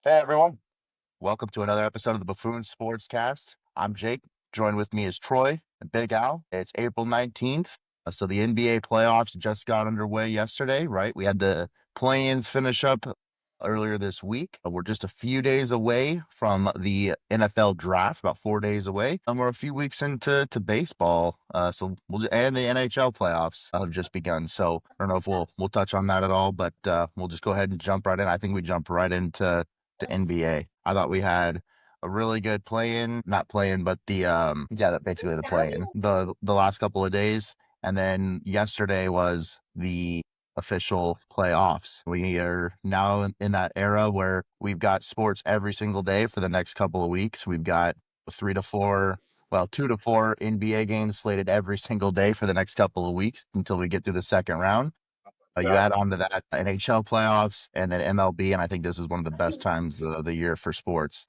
Hey everyone, welcome to another episode of the Buffoons Sportscast. I'm Jake. Joined with me is Troy and Big Al. It's April 19th. So the NBA playoffs just got underway yesterday, right? We had the play-ins finish up earlier this week. We're just a few days away from the NFL draft, about 4 days away. And we're a few weeks into baseball. And the NHL playoffs have just begun. So I don't know if we'll touch on that at all, but we'll just go ahead and jump right in. I think we jump right into the NBA. I thought we had a really good play-in, not play-in, but basically the play-in the last couple of days. And then yesterday was the official playoffs. We are now in that era where we've got sports every single day for the next couple of weeks. We've got 2 to 4 NBA games slated every single day for the next couple of weeks until we get through the second round. You Yeah. add on to that NHL playoffs and then MLB, and I think this is one of the best times of the year for sports.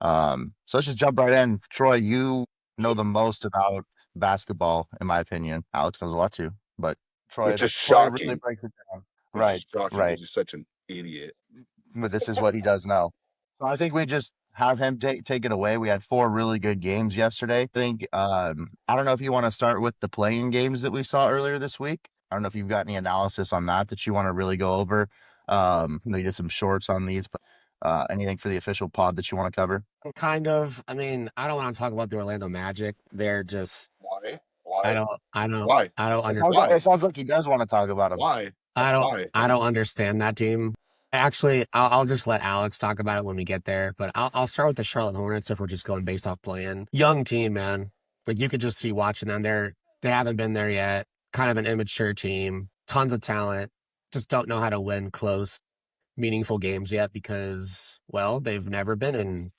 So let's just jump right in. Troy, you know the most about basketball, in my opinion. Alex knows a lot too, but Which is Troy really shocking. breaks it down. Which Right, is shocking right. because he's such an idiot. But this is what he does now. So I think we just have him take it away. We had 4 really good games yesterday. I think I don't know if you want to start with the playing games that we saw earlier this week. I don't know if you've got any analysis on that you want to really go over. We did some shorts on these, but anything for the official pod that you want to cover? Kind of. I mean, I don't want to talk about the Orlando Magic. They're just Why? I Why? don't I don't Why? I don't It under sounds like Why? it sounds like he does want to talk about him. Why? I don't Why? I don't understand that team. Actually, I'll just let Alex talk about it when we get there. But I'll start with the Charlotte Hornets if we're just going based off playing. Young team, man. Like you could just see watching them. They haven't been there yet. Kind of an immature team. Tons of talent. Just don't know how to win close, meaningful games yet because, well, they've never been in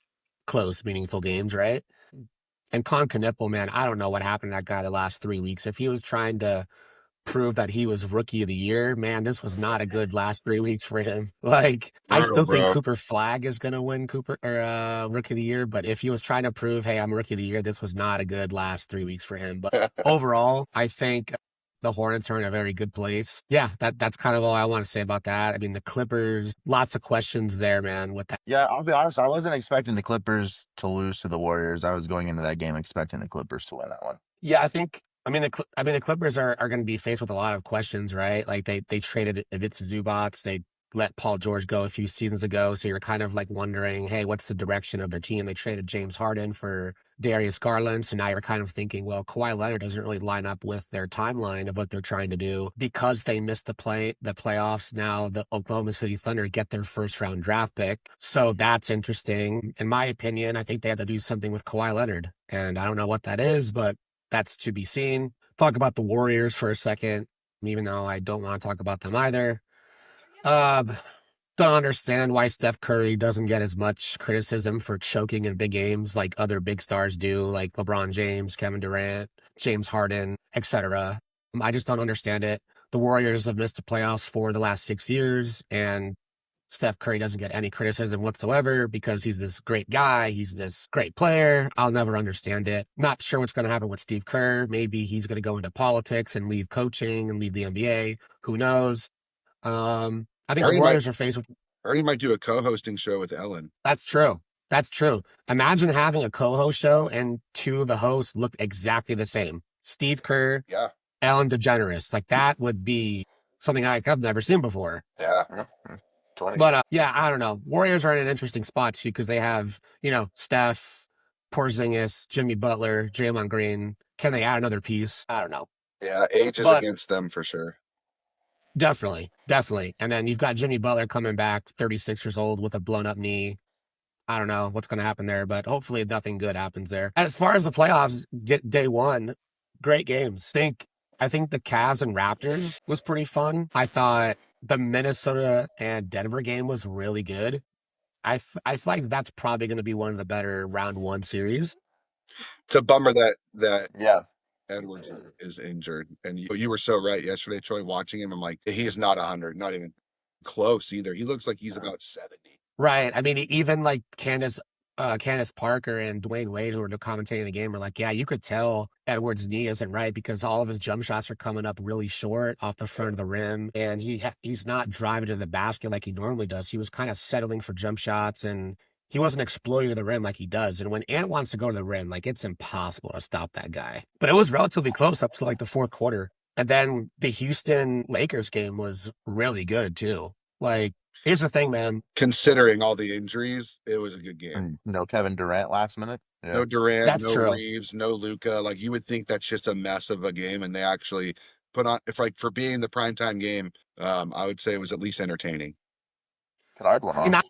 close, meaningful games, right? And Con Knipple, man, I don't know what happened to that guy the last 3 weeks. If he was trying to prove that he was rookie of the year, man, this was not a good last 3 weeks for him. Like, I Brutal, still think bro. Cooper Flag is gonna win rookie of the year, but if he was trying to prove, hey, I'm rookie of the year, this was not a good last 3 weeks for him. But overall, I think the Hornets are in a very good place. Yeah, that's kind of all I want to say about that. I mean, the Clippers, lots of questions there, man, with that. Yeah, I'll be honest. I wasn't expecting the Clippers to lose to the Warriors. I was going into that game expecting the Clippers to win that one. Yeah, the Clippers are going to be faced with a lot of questions, right? Like they traded Ivica Zubac, they let Paul George go a few seasons ago, so you're kind of like wondering, hey, what's the direction of their team? They traded James Harden for Darius Garland, so now you're kind of thinking, well, Kawhi Leonard doesn't really line up with their timeline of what they're trying to do because they missed the playoffs. Now the Oklahoma City Thunder get their first round draft pick, so that's interesting. In my opinion, I think they have to do something with Kawhi Leonard, and I don't know what that is, but that's to be seen. Talk about the Warriors for a second, even though I don't want to talk about them either. Um, don't understand why Steph Curry doesn't get as much criticism for choking in big games like other big stars do, like LeBron James, Kevin Durant, James Harden, etc. I just don't understand it. The Warriors have missed the playoffs for the last 6 years, and Steph Curry doesn't get any criticism whatsoever because he's this great guy. He's this great player. I'll never understand it. Not sure what's going to happen with Steve Kerr. Maybe he's going to go into politics and leave coaching and leave the NBA. Who knows? I think Or the he might Warriors are faced with. or he might do a co-hosting show with Ellen. That's true. That's true. Imagine having a co-host show and two of the hosts look exactly the same. Steve Kerr, Yeah. Ellen DeGeneres. Like that would be something I've never seen before. Yeah. But yeah, I don't know. Warriors are in an interesting spot too because they have, Steph, Porzingis, Jimmy Butler, Draymond Green. Can they add another piece? I don't know. Yeah. Age is But against them for sure. definitely, definitely. And then you've got Jimmy Butler coming back, 36 years old with a blown up knee. I don't know what's going to happen there, but hopefully nothing good happens there. As far as the playoffs, get day one, great games. I think the Cavs and Raptors was pretty fun. I thought the Minnesota and Denver game was really good. I feel like that's probably going to be one of the better round one series. It's a bummer that Yeah. Edwards is injured, and you were so right yesterday, Troy. Watching him, I'm like, he is not 100, not even close either. He looks like he's about 70. Right. I mean, even like Candace Candace Parker and Dwayne Wade, who were commentating the game, were like, yeah, you could tell Edwards' knee isn't right because all of his jump shots are coming up really short off the front of the rim, and he's not driving to the basket like he normally does. He was kind of settling for jump shots, and he wasn't exploding to the rim like he does. And when Ant wants to go to the rim, like it's impossible to stop that guy. But it was relatively close up to like the fourth quarter. And then the Houston Lakers game was really good too. Like, here's the thing, man. Considering all the injuries, it was a good game. And no Kevin Durant last minute. Yeah. No Durant, That's no true. Reeves, no Luca. Like you would think that's just a mess of a game, and they actually put on. If like for being the primetime game, I would say it was at least entertaining. Kennard went And off.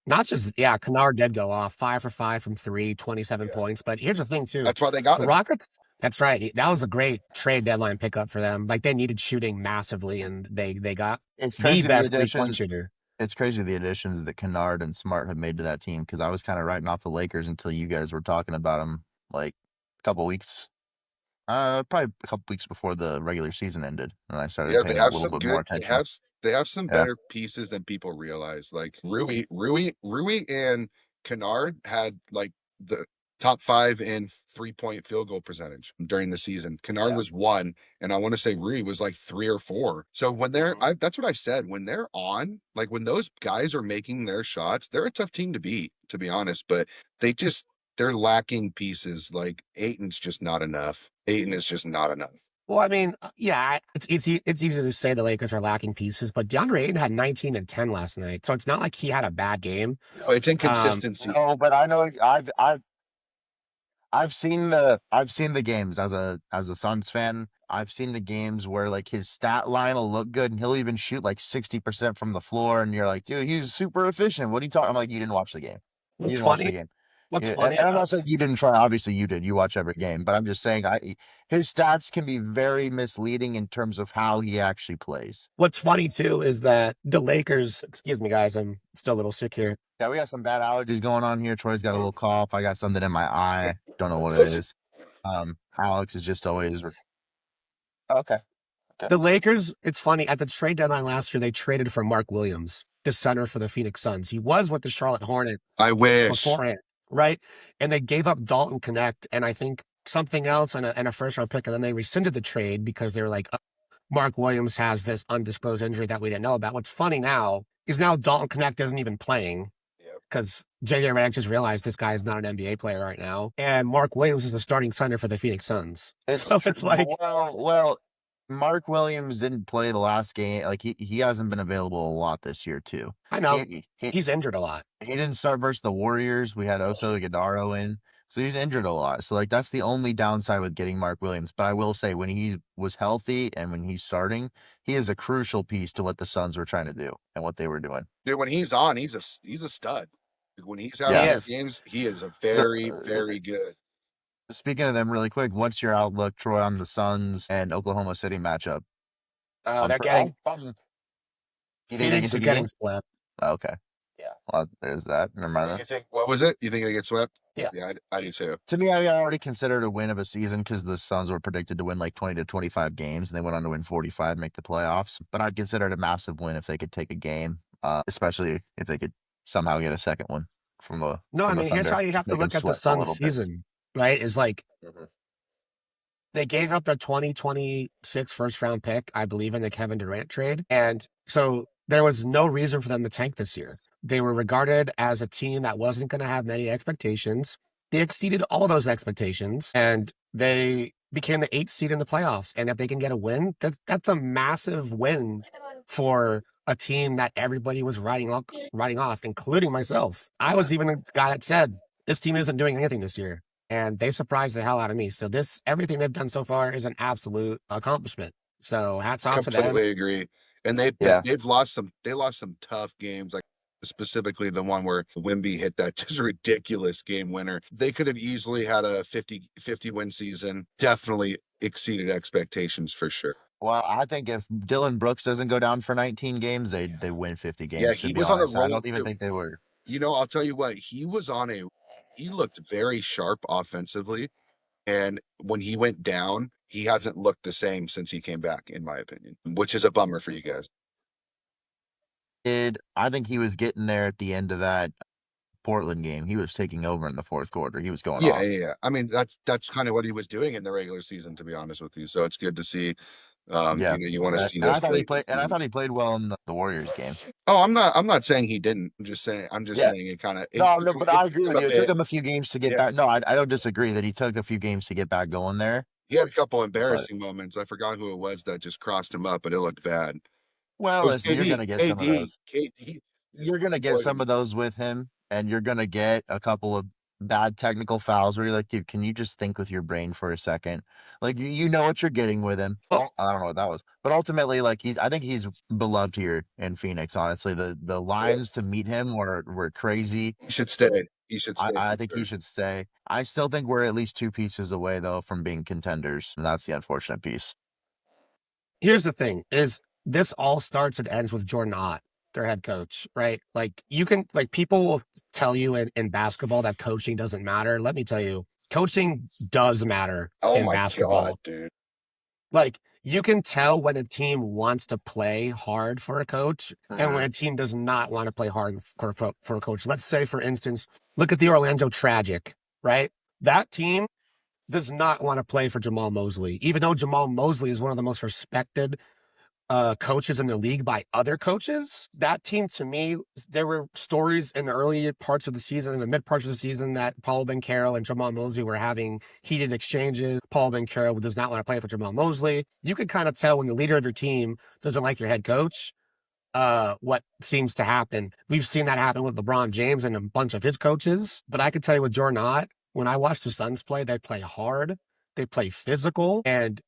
not just, yeah, Kennard did go off 5 for 5 from three, 27 points. But here's the thing, too. That's why they got The him. Rockets, that's right. That was a great trade deadline pickup for them. Like, they needed shooting massively, and they got It's the crazy best the 3-point additions. shooter. It's crazy the additions that Kennard and Smart have made to that team because I was kind of writing off the Lakers until you guys were talking about them like a couple weeks, probably a couple weeks before the regular season ended, and I started Yeah, they paying a have little some bit more good. attention. They have some Yeah. better pieces than people realize. Like Rui and Kennard had like the top 5 in 3-point field goal percentage during the season. Kennard was 1, and I want to say Rui was like 3 or 4. So when that's what I said. When they're on, like when those guys are making their shots, they're a tough team to beat, to be honest. But they're lacking pieces. Like Aiton's just not enough. Aiton is just not enough. Well, I mean, yeah, it's easy to say the Lakers are lacking pieces, but DeAndre Ayton had 19 and 10 last night, so it's not like he had a bad game. No, it's inconsistency. No, but I know I've seen the games as a Suns fan. I've seen the games where like his stat line will look good and he'll even shoot like 60% from the floor, and you're like, dude, he's super efficient. What are you talking? I'm like, you didn't watch the game. You What's didn't watch the funny? game. What's Yeah, funny and I'm about not saying you didn't try. Obviously, you did. You watch every game, but I'm just saying, his stats can be very misleading in terms of how he actually plays. What's funny too is that the Lakers. Excuse me, guys, I'm still a little sick here. Yeah, we got some bad allergies going on here. Troy's got a little cough. I got something in my eye. Don't know what it is. Alex is just always okay. The Lakers. It's funny at the trade deadline last year they traded for Mark Williams, the center for the Phoenix Suns. He was with the Charlotte Hornets I wish. beforehand, right? And they gave up Dalton Connect and I think something else and a first round pick, and then they rescinded the trade because they were like, Mark Williams has this undisclosed injury that we didn't know about. What's funny now is now Dalton Connect isn't even playing because JJ Redick just realized this guy is not an NBA player right now, and Mark Williams is the starting center for the Phoenix Suns. It's like, well, Mark Williams didn't play the last game. Like he hasn't been available a lot this year too. I know he's injured a lot. He didn't start versus the Warriors. We had Oso Gadaro in, so he's injured a lot. So like that's the only downside with getting Mark Williams. But I will say when he was healthy and when he's starting, he is a crucial piece to what the Suns were trying to do and what they were doing. Dude, when he's on, he's a stud. When he's having his games, he is a very good. Speaking of them, really quick, what's your outlook, Troy, on the Suns and Oklahoma City matchup? They're getting Phoenix is getting swept. Okay. Yeah. Well, there's that. Never mind that. What was it? You think they get swept? Yeah. I do too. To me, I already considered a win of a season because the Suns were predicted to win like 20 to 25 games, and they went on to win 45, make the playoffs. But I'd consider it a massive win if they could take a game, especially if they could somehow get a second one from the. No, from I mean, the here's Thunder. how you have to Make look them at the sweat a Suns little bit. season, right? Is like they gave up their 2026 first round pick, I believe, in the Kevin Durant trade. And so there was no reason for them to tank this year. They were regarded as a team that wasn't going to have many expectations. They exceeded all those expectations and they became the 8th seed in the playoffs. And if they can get a win, that's a massive win for a team that everybody was writing off, including myself. I was even the guy that said this team isn't doing anything this year. And they surprised the hell out of me. So everything they've done so far is an absolute accomplishment. So hats off to them. Completely agree. And they've lost some tough games, like specifically the one where Wemby hit that just ridiculous game winner. They could have easily had a 50 win season. Definitely exceeded expectations for sure. Well, I think if Dylan Brooks doesn't go down for 19 games, they win 50 games. Yeah, he was honest. on a roll. I don't even think they were. You know, I'll tell you what, he looked very sharp offensively. And when he went down, he hasn't looked the same since he came back, in my opinion, which is a bummer for you guys. I think he was getting there at the end of that Portland game, he was taking over in the fourth quarter. He was going Yeah, off. yeah. I mean, that's kind of what he was doing in the regular season, to be honest with you. So it's good to see. Yeah. You want to see And those I thought he great played. And I seasons. thought he played well in the Warriors game. Oh, I'm not saying he didn't. I'm just Yeah. saying it kind of. No, no, but I agree with you. It took Bit. him a few games to get Yeah. back. No, I don't disagree that he took a few games to get back going there. He had a couple But embarrassing moments. I forgot who it was that just crossed him up, but it looked bad. It well, was listen, you're KD. gonna get some of KD. those. KD. You're gonna get some of those with him, and you're gonna get a couple of bad technical fouls where you're like, dude, can you just think with your brain for a second? Like you know what you're getting with him. Well, I don't know what that was, but ultimately, like I think he's beloved here in Phoenix. Honestly, the Yeah. lines to meet him were crazy. He should stay. He should stay I for think he sure. should stay. I still think we're at least 2 pieces away though from being contenders, and that's the unfortunate piece. here's the thing: is this all starts and ends with Jordan Ott, their head coach, right? Like you can, like people will tell you in basketball that coaching doesn't matter. Let me tell you, coaching does matter Oh in my God, basketball. dude. Like you can tell when a team wants to play hard for a coach and when a team does not want to play hard for a coach. Let's say, for instance, look at the Orlando Tragic, right? That team does not want to play for Jamal Mosley, even though Jamal Mosley is one of the most respected coaches in the league by other coaches. That team, to me, there were stories in the early parts of the season, in the mid parts of the season, that Paul Banchero and Jamal Mosley were having heated exchanges. Paul Banchero does not want to play for Jamal Mosley. You can kind of tell when the leader of your team doesn't like your head coach. What seems to happen. We've seen that happen with LeBron James and a bunch of his coaches. But I can tell you with Jordan Ott, when I watch the Suns play, they play hard, they play physical, and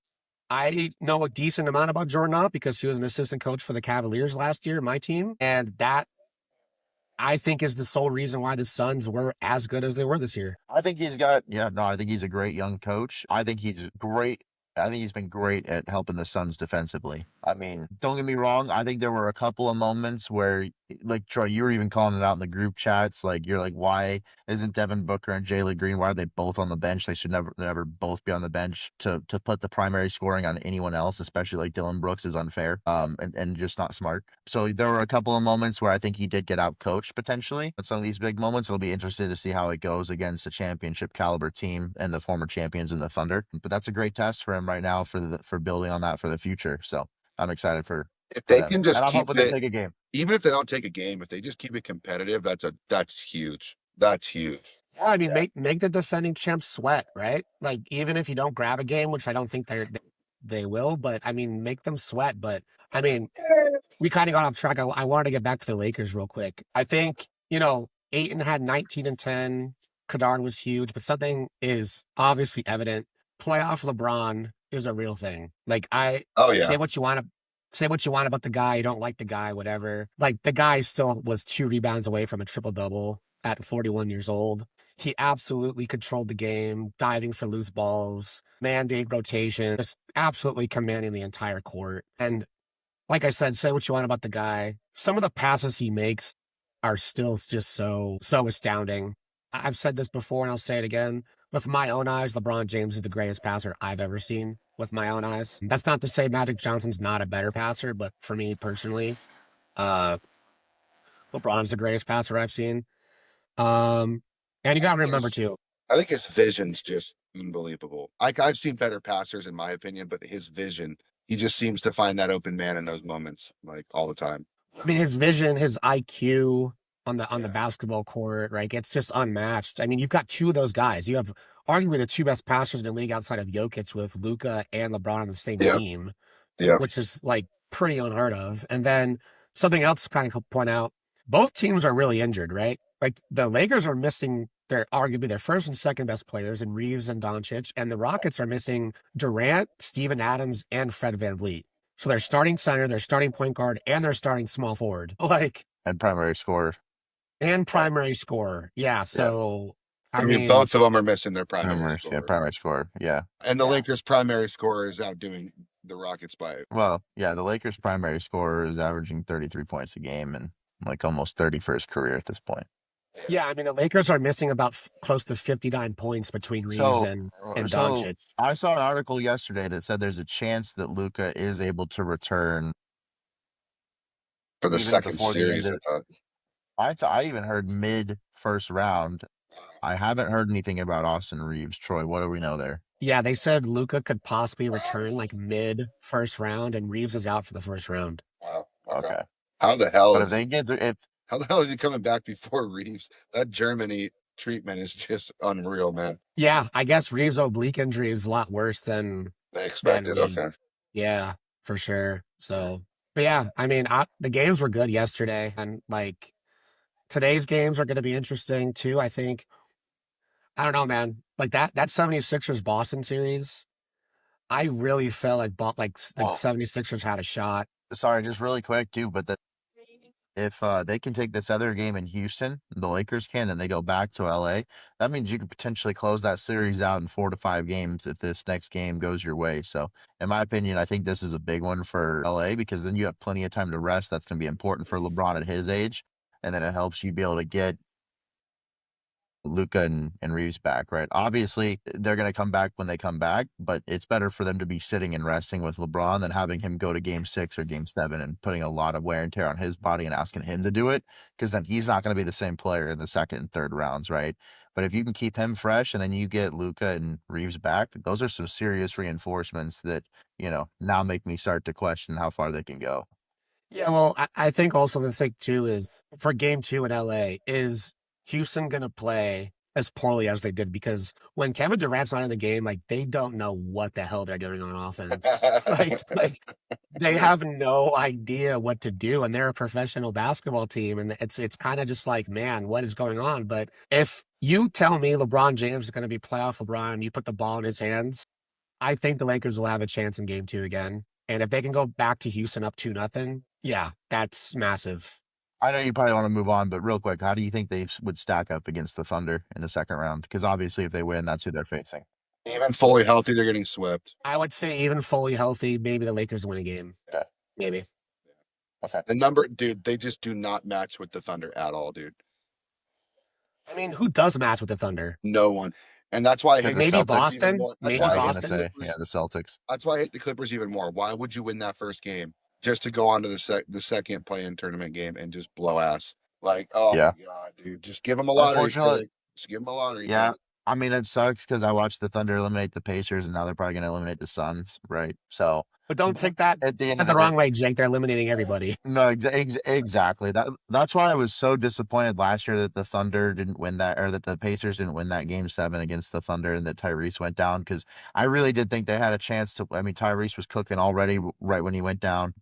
I know a decent amount about Jordan Ott because he was an assistant coach for the Cavaliers last year, my team. And that, I think, is the sole reason why the Suns were as good as they were this year. I think I think he's a great young coach. I think he's great. I think he's been great at helping the Suns defensively. I mean, don't get me wrong. I think there were a couple of moments where, like Troy, you were even calling it out in the group chats. Like you're like, why isn't Devin Booker and Jalen Green? Why are they both on the bench? They should never both be on the bench. To put the primary scoring on anyone else, especially like Dylan Brooks, is unfair. And just not smart. So there were a couple of moments where I think he did get out coached potentially. But some of these big moments, it'll be interesting to see how it goes against a championship caliber team and the former champions in the Thunder. But that's a great test for him right now for building on that for the future. So I'm excited for If they them, can just and I'm keep hoping they it, take a game. even if they don't take a game, if they just keep it competitive, that's huge. That's huge. Yeah, I mean, Yeah. make the defending champs sweat, right? Like even if you don't grab a game, which I don't think they will, but I mean, make them sweat. But I mean, we kind of got off track. I wanted to get back to the Lakers real quick. I think, Ayton had 19 and 10. Kadar was huge, but something is obviously evident. Playoff LeBron is a real thing. Like Oh yeah. say what you want about the guy. You don't like the guy, whatever. Like the guy still was 2 rebounds away from a triple double at 41 years old. He absolutely controlled the game, diving for loose balls, mandate rotation, just absolutely commanding the entire court. And like I said, say what you want about the guy. Some of the passes he makes are still just so astounding. I've said this before and I'll say it again. With my own eyes, LeBron James is the greatest passer I've ever seen with my own eyes. That's not to say Magic Johnson's not a better passer, but for me personally, uh, LeBron's the greatest passer I've seen. And you got to remember too. I think his vision's just unbelievable. I've seen better passers in my opinion, but his vision, he just seems to find that open man in those moments, like all the time. I mean, his vision, his IQ on the basketball court, right? It's just unmatched. I mean, you've got two of those guys. You have arguably the two best passers in the league outside of Jokic with Luka and LeBron on the same Yeah. team, Yeah. which is like pretty unheard of. And then something else to kind of point out, both teams are really injured, right? Like the Lakers are missing arguably their first and second best players in Reeves and Doncic, and the Rockets are missing Durant, Steven Adams, and Fred VanVleet. So they're starting center, they're starting point guard, and they're starting small forward. Like, And primary scorer. and primary scorer. Yeah. So I I mean, mean, both of them are missing their primary scorer. Primary scorer. Yeah. And the Lakers' primary scorer is outdoing the Rockets by. Well, yeah, the Lakers' primary scorer is averaging 33 points a game and like almost 30 for his career at this point. yeah, I mean the Lakers are missing about close to 59 points between Reeves So, and so Doncic. I saw an article yesterday that said there's a chance that Luka is able to return For the even second before the end series, I of thought. I even heard mid first round. I haven't heard anything about Austin Reeves. Troy, what do we know there? Yeah, they said Luca could possibly return like mid first round, and Reeves is out for the first round. Wow. Okay. How the hell But if is they get if how the hell is he coming back before Reeves? That Germany treatment is just unreal, man. Yeah, I guess Reeves' oblique injury is a lot worse than They expected. we. Okay. Yeah, for sure. So, but yeah, I mean, the games were good yesterday, and like today's games are going to be interesting too. I think. I don't know, man. Like that 76ers Boston series, I really felt like the well, 76ers had a shot. sorry, just really quick too, but if they can take this other game in Houston, the Lakers can, and they go back to LA, that means you could potentially close that series out in 4 to 5 games if this next game goes your way. So, in my opinion, I think this is a big one for LA because then you have plenty of time to rest. That's going to be important for LeBron at his age. And then it helps you be able to get Luca and Reeves back, right? Obviously, they're going to come back when they come back, but it's better for them to be sitting and resting with LeBron than having him go to game 6 or game 7 and putting a lot of wear and tear on his body and asking him to do it because then he's not going to be the same player in the second and third rounds, right? But if you can keep him fresh and then you get Luca and Reeves back, those are some serious reinforcements that, now make me start to question how far they can go. Yeah, well, I think also the thing too is for game two in LA, is Houston going to play as poorly as they did? Because when Kevin Durant's not in the game, like they don't know what the hell they're doing on offense. Like they have no idea what to do, and they're a professional basketball team, and it's kind of just like, man, what is going on? But if you tell me LeBron James is going to be playoff LeBron, and you put the ball in his hands, I think the Lakers will have a chance in game two again. And if they can go back to Houston up 2-0, yeah, that's massive. I know you probably want to move on, but real quick, how do you think they would stack up against the Thunder in the second round? Because obviously, if they win, that's who they're facing. Even fully healthy, they're getting swept. I would say even fully healthy, maybe the Lakers win a game. Okay. Maybe. Okay. The number, dude, they just do not match with the Thunder at all, dude. I mean, who does match with the Thunder? No one. And that's why I hate Maybe the Celtics Boston? even more. That's Maybe why I I was hate gonna Boston? the say, yeah, Clippers. the Celtics. That's why I hate the Clippers even more. Why would you win that first game just to go on to the second play-in tournament game and just blow ass? Like, oh Yeah. my god, dude, just give them a lottery Unfortunately, pick. Just give them a lottery yeah. pick. I mean, it sucks because I watched the Thunder eliminate the Pacers, and now they're probably gonna eliminate the Suns, right? So, But don't take that at the end of the the day, wrong way, Jake. They're eliminating everybody. no, exactly. That's why I was so disappointed last year that the Thunder didn't win that, or that the Pacers didn't win that game 7 against the Thunder, and that Tyrese went down because I really did think they had a chance to. I mean, Tyrese was cooking already right when he went down.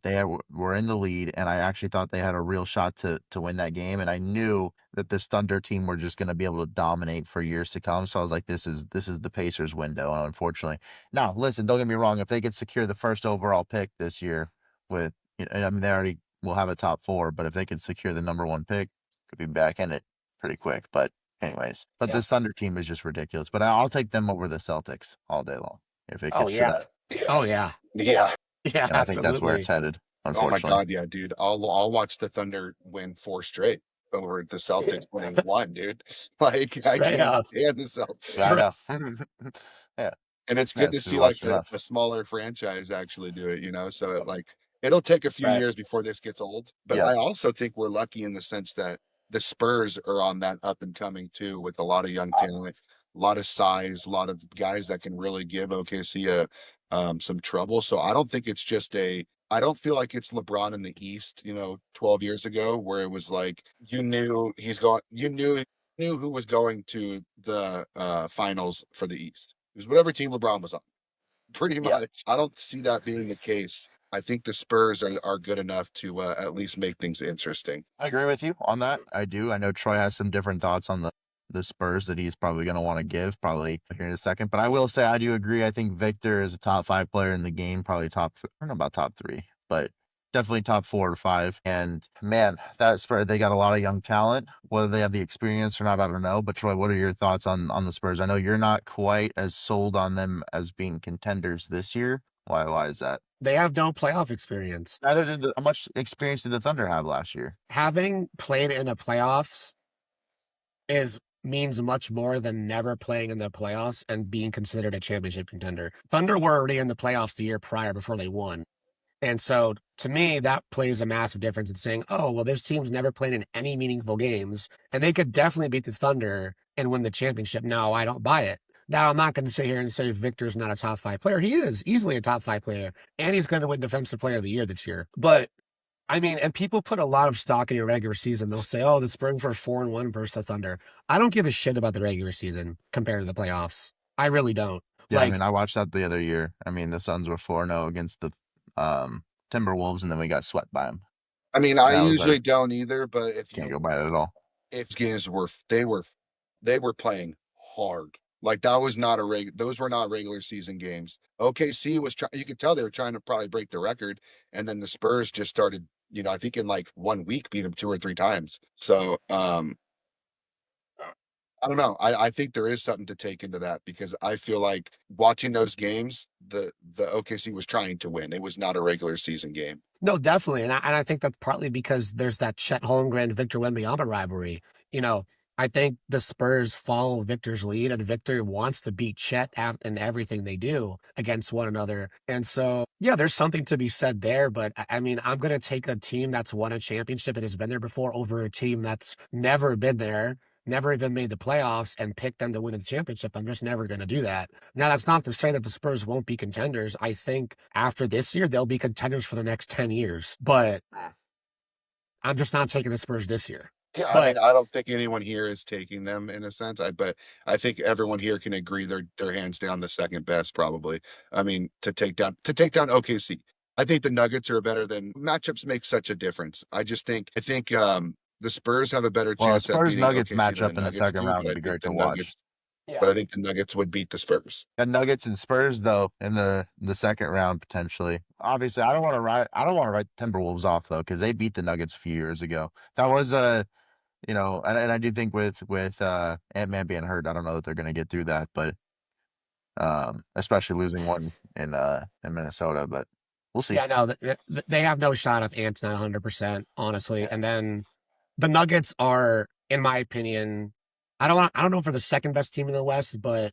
Were in the lead, and I actually thought they had a real shot to win that game. And I knew that this Thunder team were just going to be able to dominate for years to come. So I was like, this is the Pacers window. And unfortunately, now listen, don't get me wrong. If they could secure the first overall pick this year with I mean, they already will have a top 4, but if they could secure the number 1 pick, could be back in it pretty quick. But anyways, but Yeah. this Thunder team is just ridiculous. But I'll take them over the Celtics all day long if it Oh gets to yeah. that. Oh yeah. Yeah. Yeah, And I think that's where it's absolutely. headed, Oh my unfortunately. god, yeah, dude. I'll watch the Thunder win 4 straight over the Celtics winning 1, dude. Like I Straight can't up. stand the Celtics. Yeah, I Straight. know. Yeah, And it's good to yes, we see like watched enough. a smaller franchise actually do it, so it'll take a few Right. years before this gets old. But Yeah. I also think we're lucky in the sense that the Spurs are on that up and coming too, with a lot of young talent, a lot of size, a lot of guys that can really give OKC some trouble. So I don't think it's just I don't feel like it's LeBron in the East, 12 years ago, where it was like you knew who was going to the finals for the East. It was whatever team LeBron was on. Pretty Yeah. much. I don't see that being the case. I think the Spurs are good enough to at least make things interesting. I agree with you on that. I do. I know Troy has some different thoughts on the Spurs that he's probably going to want to give probably here in a second. But I will say I do agree. I think Victor is a top 5 player in the game, probably I don't know about top 3, but definitely top 4 or 5. And man, that Spurs, they got a lot of young talent. Whether they have the experience or not, I don't know. But Troy, what are your thoughts on the Spurs? I know you're not quite as sold on them as being contenders this year. Why is that? They have no playoff experience. Neither did how much experience did the Thunder have last year? Having played in the playoffs means much more than never playing in the playoffs and being considered a championship contender. Thunder were already in the playoffs the year prior before they won. And so to me, that plays a massive difference in saying, oh, well, this team's never played in any meaningful games, and they could definitely beat the Thunder and win the championship. No, I don't buy it. Now, I'm not going to sit here and say Victor's not a top 5 player. He is easily a top 5 player, and he's going to win Defensive Player of the Year this year. But I mean, and people put a lot of stock in your regular season. They'll say, oh, the Spurs were 4-1 versus the Thunder. I don't give a shit about the regular season compared to the playoffs. I really don't. Yeah, like, I mean, I watched that the other year. I mean, the Suns were 4-0 against the Timberwolves, and then we got swept by them. I mean, I usually don't either, but if Can't go by it at all. if games were they were playing hard. Like that was not those were not regular season games. OKC was trying, you could tell they were trying to probably break the record, and then the Spurs just started, I think in like 1 week beat them 2 or 3 times. So I don't know. I think there is something to take into that, because I feel like watching those games, the OKC was trying to win. It was not a regular season game. No, definitely. And I think that's partly because there's that Chet Holmgren, Victor Wembanyama rivalry. I think the Spurs follow Victor's lead, and Victor wants to beat Chet in everything they do against one another. And so, yeah, there's something to be said there. But I mean, I'm going to take a team that's won a championship and has been there before over a team that's never been there, never even made the playoffs, and pick them to win the championship. I'm just never going to do that. Now, that's not to say that the Spurs won't be contenders. I think after this year, they'll be contenders for the next 10 years. But I'm just not taking the Spurs this year. Yeah, But I mean, I don't think anyone here is taking them in a sense. But I think everyone here can agree they're hands down the second best, probably. I mean, to take down OKC. I think the Nuggets are better than matchups make such a difference. I think the Spurs have a better Well, chance at Spurs beating Nuggets OKC than matchup in the Nuggets second do, round but would I be think great the to Nuggets, watch. but I think the Nuggets would beat the Spurs. And Nuggets and Spurs though in the second round potentially. Obviously, I don't want to write the Timberwolves off though, because they beat the Nuggets a few years ago. That was and I do think with Ant-Man being hurt, I don't know that they're going to get through that, but especially losing one in Minnesota, but we'll see. yeah, no, they have no shot if Ant's not 100%, honestly. And then the Nuggets are, in my opinion, I don't know for the second best team in the West, but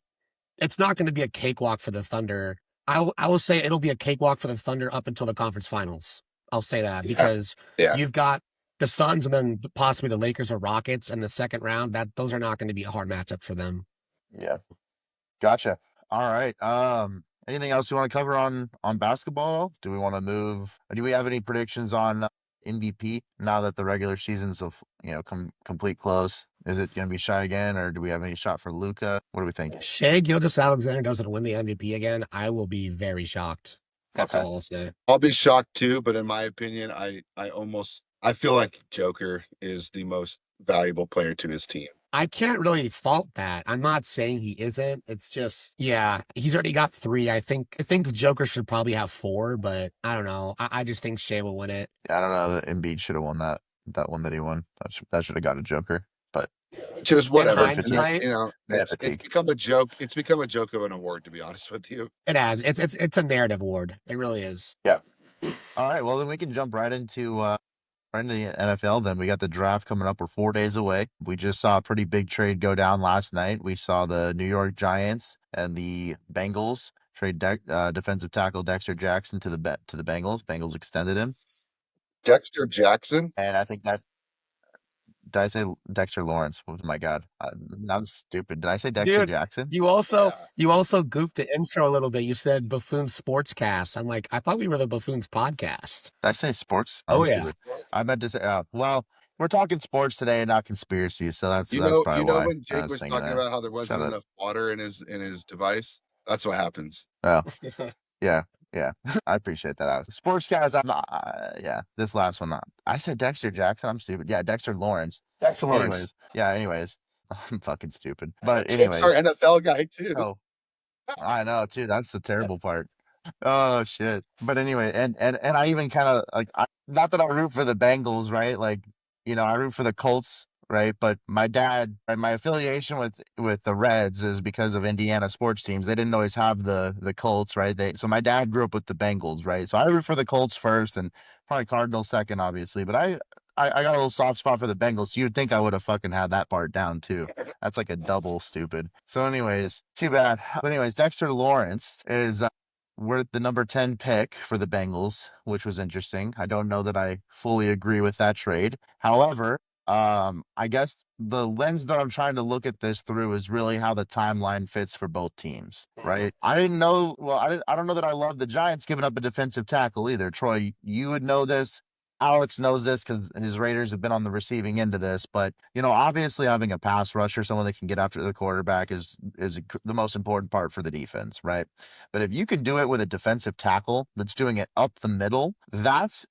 it's not going to be a cakewalk for the Thunder. I will say it'll be a cakewalk for the Thunder up until the conference finals. I'll say that because you've got the Suns and then possibly the Lakers or Rockets in the second round. Those are not going to be a hard matchup for them. Yeah. Gotcha. All right. Anything else you want to cover on basketball? Do we want to move? Do we have any predictions on MVP now that the regular season's complete close? Is it going to be Shai again, or do we have any shot for Luka? What do we think? If Shai Gilgeous-Alexander doesn't win the MVP again, I will be very shocked. That's all I'll say. I'll be shocked too, but in my opinion, I feel like Joker is the most valuable player to his team. I can't really fault that. I'm not saying he isn't. It's just, yeah, he's already got 3. I think Joker should probably have 4, but I don't know. I just think Shai will win it. I don't know. Embiid should have won that one that he won. That should have got a Joker, but just whatever. Hindsight, It's become a joke. It's become a joke of an award, to be honest with you. It has. It's a narrative award. It really is. Yeah. All right. Well, then we can jump right into the NFL. Then we got the draft coming up. We're 4 days away. We just saw a pretty big trade go down last night. We saw the New York Giants and the Bengals trade defensive tackle Dexter Jackson to the Bengals. Bengals extended him. Dexter Jackson, and I think that. Did I say Dexter Lawrence? Oh my God, I'm stupid. Did I say Dexter Jackson? You also goofed the intro a little bit. You said Buffoons Sportscast. I'm like, I thought we were the Buffoons podcast. Did I say sports? Oh yeah. I meant to say. Well, we're talking sports today, not conspiracies. So that's probably why. When Jake was talking about how there wasn't enough water in his device, that's what happens. Oh, yeah. Yeah, I appreciate that. Sportscast, I'm not. This last one, not. I said Dexter Jackson. I'm stupid. Yeah, Dexter Lawrence. Anyways, I'm fucking stupid. But anyways, Jake's our NFL guy too. Oh, I know too. That's the terrible part. Oh shit. But anyway, and I even kind of not that I root for the Bengals, right? Like, I root for the Colts. Right. But my affiliation with the Reds is because of Indiana sports teams. They didn't always have the Colts. Right. So my dad grew up with the Bengals. Right. So I root for the Colts first and probably Cardinals second, obviously. But I got a little soft spot for the Bengals. So you'd think I would have fucking had that part down, too. That's like a double stupid. So anyways, too bad. But anyways, Dexter Lawrence is we're the number 10 pick for the Bengals, which was interesting. I don't know that I fully agree with that trade. However, I guess the lens that I'm trying to look at this through is really how the timeline fits for both teams, right? I didn't know. Well, I don't know that I love the Giants giving up a defensive tackle either. Troy, you would know this. Alex knows this because his Raiders have been on the receiving end of this. But obviously having a pass rusher, someone that can get after the quarterback, is the most important part for the defense, right? But if you can do it with a defensive tackle that's doing it up the middle, that's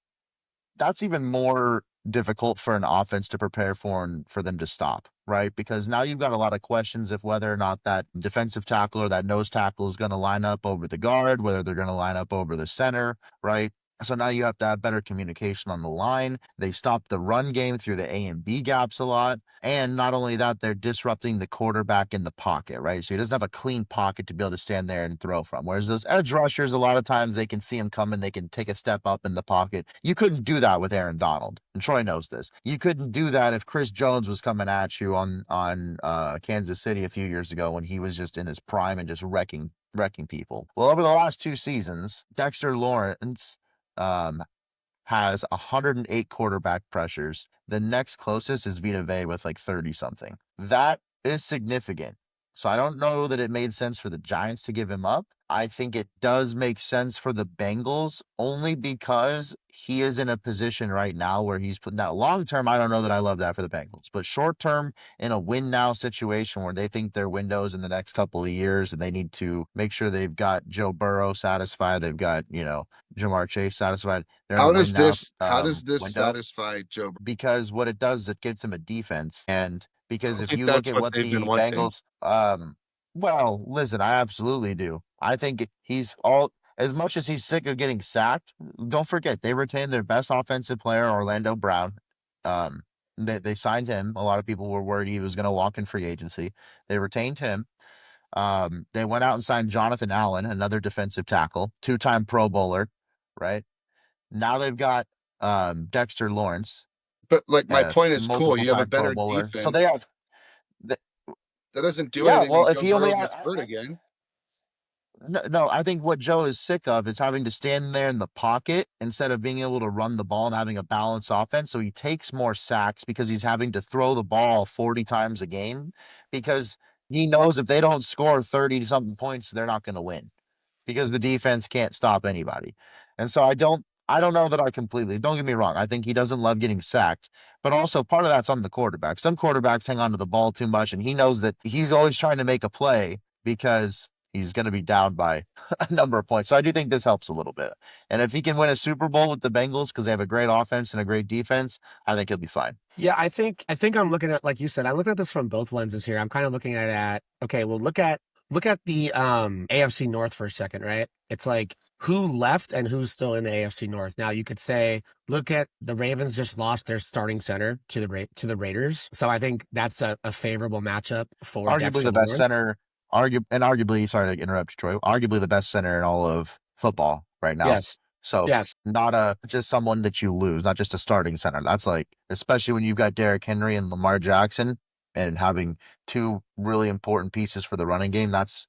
even more difficult for an offense to prepare for and for them to stop, right? Because now you've got a lot of questions of whether or not that defensive tackle or that nose tackle is going to line up over the guard, whether they're going to line up over the center, right? So now you have to have better communication on the line. They stop the run game through the A and B gaps a lot. And not only that, they're disrupting the quarterback in the pocket, right? So he doesn't have a clean pocket to be able to stand there and throw from. Whereas those edge rushers, a lot of times they can see him coming, they can take a step up in the pocket. You couldn't do that with Aaron Donald, and Troy knows this. You couldn't do that if Chris Jones was coming at you on Kansas City a few years ago when he was just in his prime and just wrecking people. Well, over the last 2 seasons, Dexter Lawrence has 108 quarterback pressures. The next closest is Vita Vea with like 30 something. That is significant. So I don't know that it made sense for the Giants to give him up. I think it does make sense for the Bengals only because he is in a position right now where he's putting that long term. I don't know that I love that for the Bengals, but short term in a win now situation where they think their windows in the next couple of years and they need to make sure they've got Joe Burrow satisfied. They've got, Jamar Chase satisfied. They're in a win now How does this window satisfy Joe? because what it does is it gives him a defense. And I because don't if think you look that's at what what they've been the wanting. Bengals, well, listen, I absolutely do. I think he's all as much as he's sick of getting sacked. Don't forget they retained their best offensive player, Orlando Brown. Um, they signed him. A lot of people were worried he was going to walk in free agency. They retained him. They went out and signed Jonathan Allen, another defensive tackle, 2-time Pro Bowler, right? Now they've got Dexter Lawrence, But like my point is cool. multiple You have a time Pro better Bowler. So they defense. have, th- That doesn't do yeah. anything Well, when if Joe he only Burrow had, gets hurt again. no, I think what Joe is sick of is having to stand there in the pocket instead of being able to run the ball and having a balanced offense. So he takes more sacks because he's having to throw the ball 40 times a game because he knows if they don't score 30 something points, they're not going to win because the defense can't stop anybody. And so I don't know that I completely, don't get me wrong. I think he doesn't love getting sacked, but also part of that's on the quarterback. Some quarterbacks hang on to the ball too much and he knows that he's always trying to make a play because he's going to be down by a number of points. So I do think this helps a little bit. And if he can win a Super Bowl with the Bengals because they have a great offense and a great defense, I think he'll be fine. Yeah, I think I'm looking at, like you said, I'm looking at this from both lenses here. I'm kind of looking at okay, well look at the AFC North for a second, right? It's like who left and who's still in the AFC North. Now you could say look at the Ravens just lost their starting center to the Raiders. So I think that's a favorable matchup for Arguably Dexter the best Lawrence. center, arguably, sorry to interrupt you, Troy, arguably the best center in all of football right now. Yes. So Yes. not just someone that you lose, not just a starting center. That's like, especially when you've got Derrick Henry and Lamar Jackson and having 2 really important pieces for the running game, that's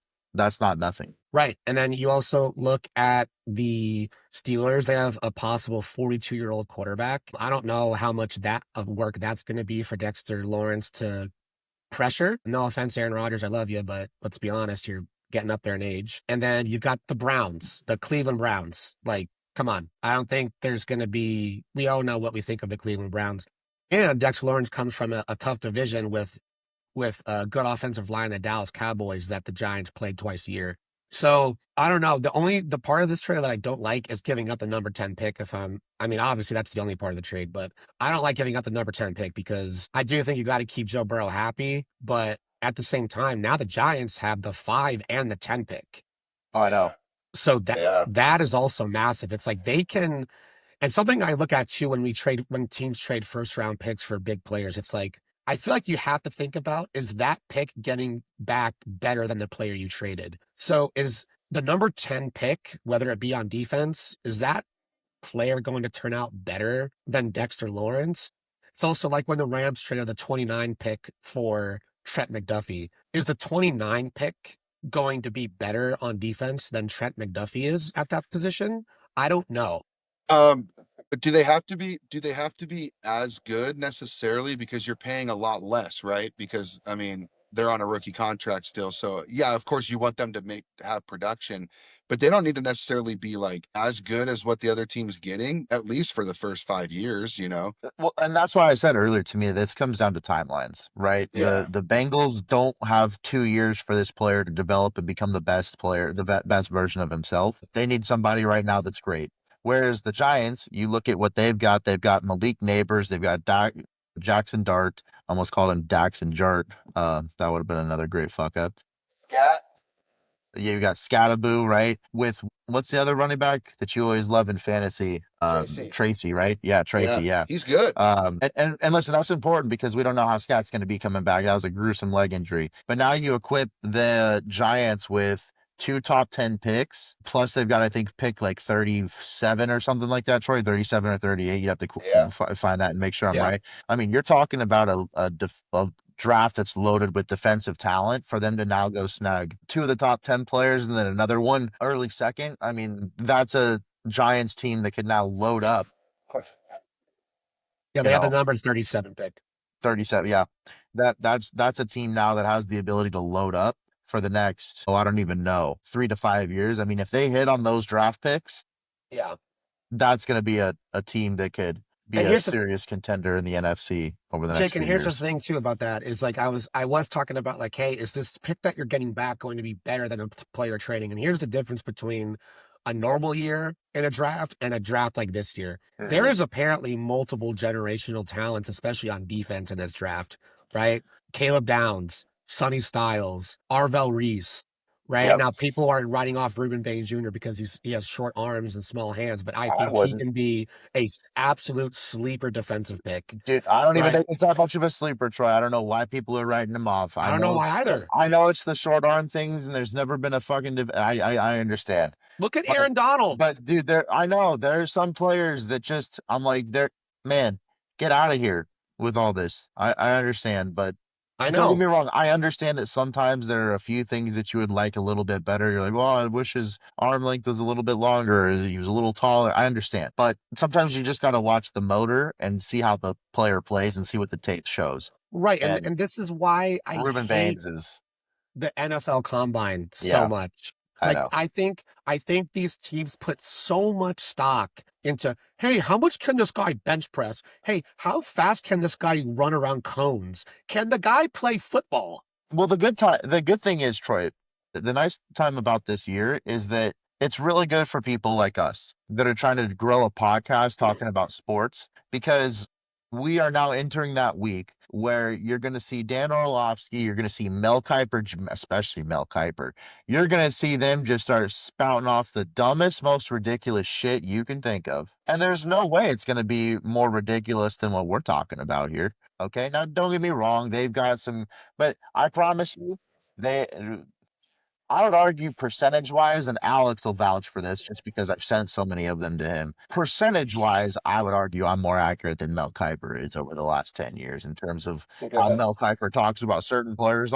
not nothing. Right. And then you also look at the Steelers. They have a possible 42-year-old quarterback. I don't know how much that of work that's going to be for Dexter Lawrence to pressure. No offense, Aaron Rodgers, I love you, but let's be honest, you're getting up there in age. And then you've got the Browns, the Cleveland Browns. Like, come on. I don't think there's going to be, we all know what we think of the Cleveland Browns. And Dexter Lawrence comes from a tough division with a good offensive line, the Dallas Cowboys, that the Giants played twice a year. So I don't know. The part of this trade that I don't like is giving up the number 10 pick. Obviously that's the only part of the trade, but I don't like giving up the number 10 pick because I do think you got to keep Joe Burrow happy. But at the same time, now the Giants have the 5 and the 10 pick. Oh, I know. So Yeah. that is also massive. It's like they can, and something I look at too when teams trade first round picks for big players, it's like, I feel like you have to think about, is that pick getting back better than the player you traded? So is the number 10 pick, whether it be on defense, is that player going to turn out better than Dexter Lawrence? It's also like when the Rams traded the 29 pick for Trent McDuffie. Is the 29 pick going to be better on defense than Trent McDuffie is at that position? I don't know. But do they have to be as good necessarily, because you're paying a lot less, right? Because I mean, they're on a rookie contract still. So yeah, of course you want them to have production, but they don't need to necessarily be like as good as what the other team's getting, at least for the first 5 years, you know? Well, and that's why I said earlier, to me, this comes down to timelines, right? Yeah. The Bengals don't have 2 years for this player to develop and become the best player, the best version of himself. They need somebody right now that's great. Whereas the Giants, you look at what they've got Malik Neighbors, they've got Jackson Dart, almost called him Dax and Jart. That would have been another great fuck up. Yeah. You got Scattaboo, right? With what's the other running back that you always love in fantasy? Tracy, right? Yeah, Tracy. Yeah. He's good. And listen, that's important because we don't know how Scott's going to be coming back. That was a gruesome leg injury. But now you equip the Giants with 2 top 10 picks. Plus, they've got, I think, pick like 37 or something like that, Troy, 37 or 38. You'd have to find that and make sure I'm right. I mean, you're talking about a draft that's loaded with defensive talent for them to now go snag 2 of the top 10 players and then another one early second. I mean, that's a Giants team that could now load up. Yeah, they have the number 37 pick. 37, yeah. That's a team now that has the ability to load up for the next, I don't even know, 3 to 5 years. I mean, if they hit on those draft picks, yeah, that's going to be a team that could be a serious contender in the NFC over the next 2 years. And here's the thing too about that is like I was talking about like, hey, is this pick that you're getting back going to be better than a player trading? And here's the difference between a normal year in a draft and a draft like this year. Mm-hmm. There is apparently multiple generational talents, especially on defense in this draft, right? Caleb Downs, Sonny Styles, Arvell Reese. Right. Yep. Now, people are writing off Ruben Baines Jr. because he has short arms and small hands, but I think he can be a absolute sleeper defensive pick. Dude, I don't even think it's that much of a sleeper, Troy. I don't know why people are writing him off. I don't know why either. I know it's the short arm things, and there's never been a fucking. I understand. Look at Aaron Donald. But dude, I know there's some players that just I'm like, man, get out of here with all this. I understand, but. I know. Don't get me wrong. I understand that sometimes there are a few things that you would like a little bit better. You're like, well, I wish his arm length was a little bit longer. Or he was a little taller. I understand. But sometimes you just got to watch the motor and see how the player plays and see what the tape shows. Right. And this is why I Ruben Baines is the NFL Combine so much. Like I think these teams put so much stock into, hey, how much can this guy bench press? Hey, how fast can this guy run around cones? Can the guy play football? Well, the good thing is, Troy, the nice time about this year is that it's really good for people like us that are trying to grow a podcast talking about sports, because we are now entering that week where you're going to see Dan Orlovsky, you're going to see Mel Kiper, especially Mel Kiper. You're going to see them just start spouting off the dumbest, most ridiculous shit you can think of. And there's no way it's going to be more ridiculous than what we're talking about here. Okay, now don't get me wrong, they've got some, but I promise you, I would argue percentage-wise, and Alex will vouch for this just because I've sent so many of them to him. Percentage-wise, I would argue I'm more accurate than Mel Kiper is over the last 10 years in terms of how Mel Kiper talks about certain players.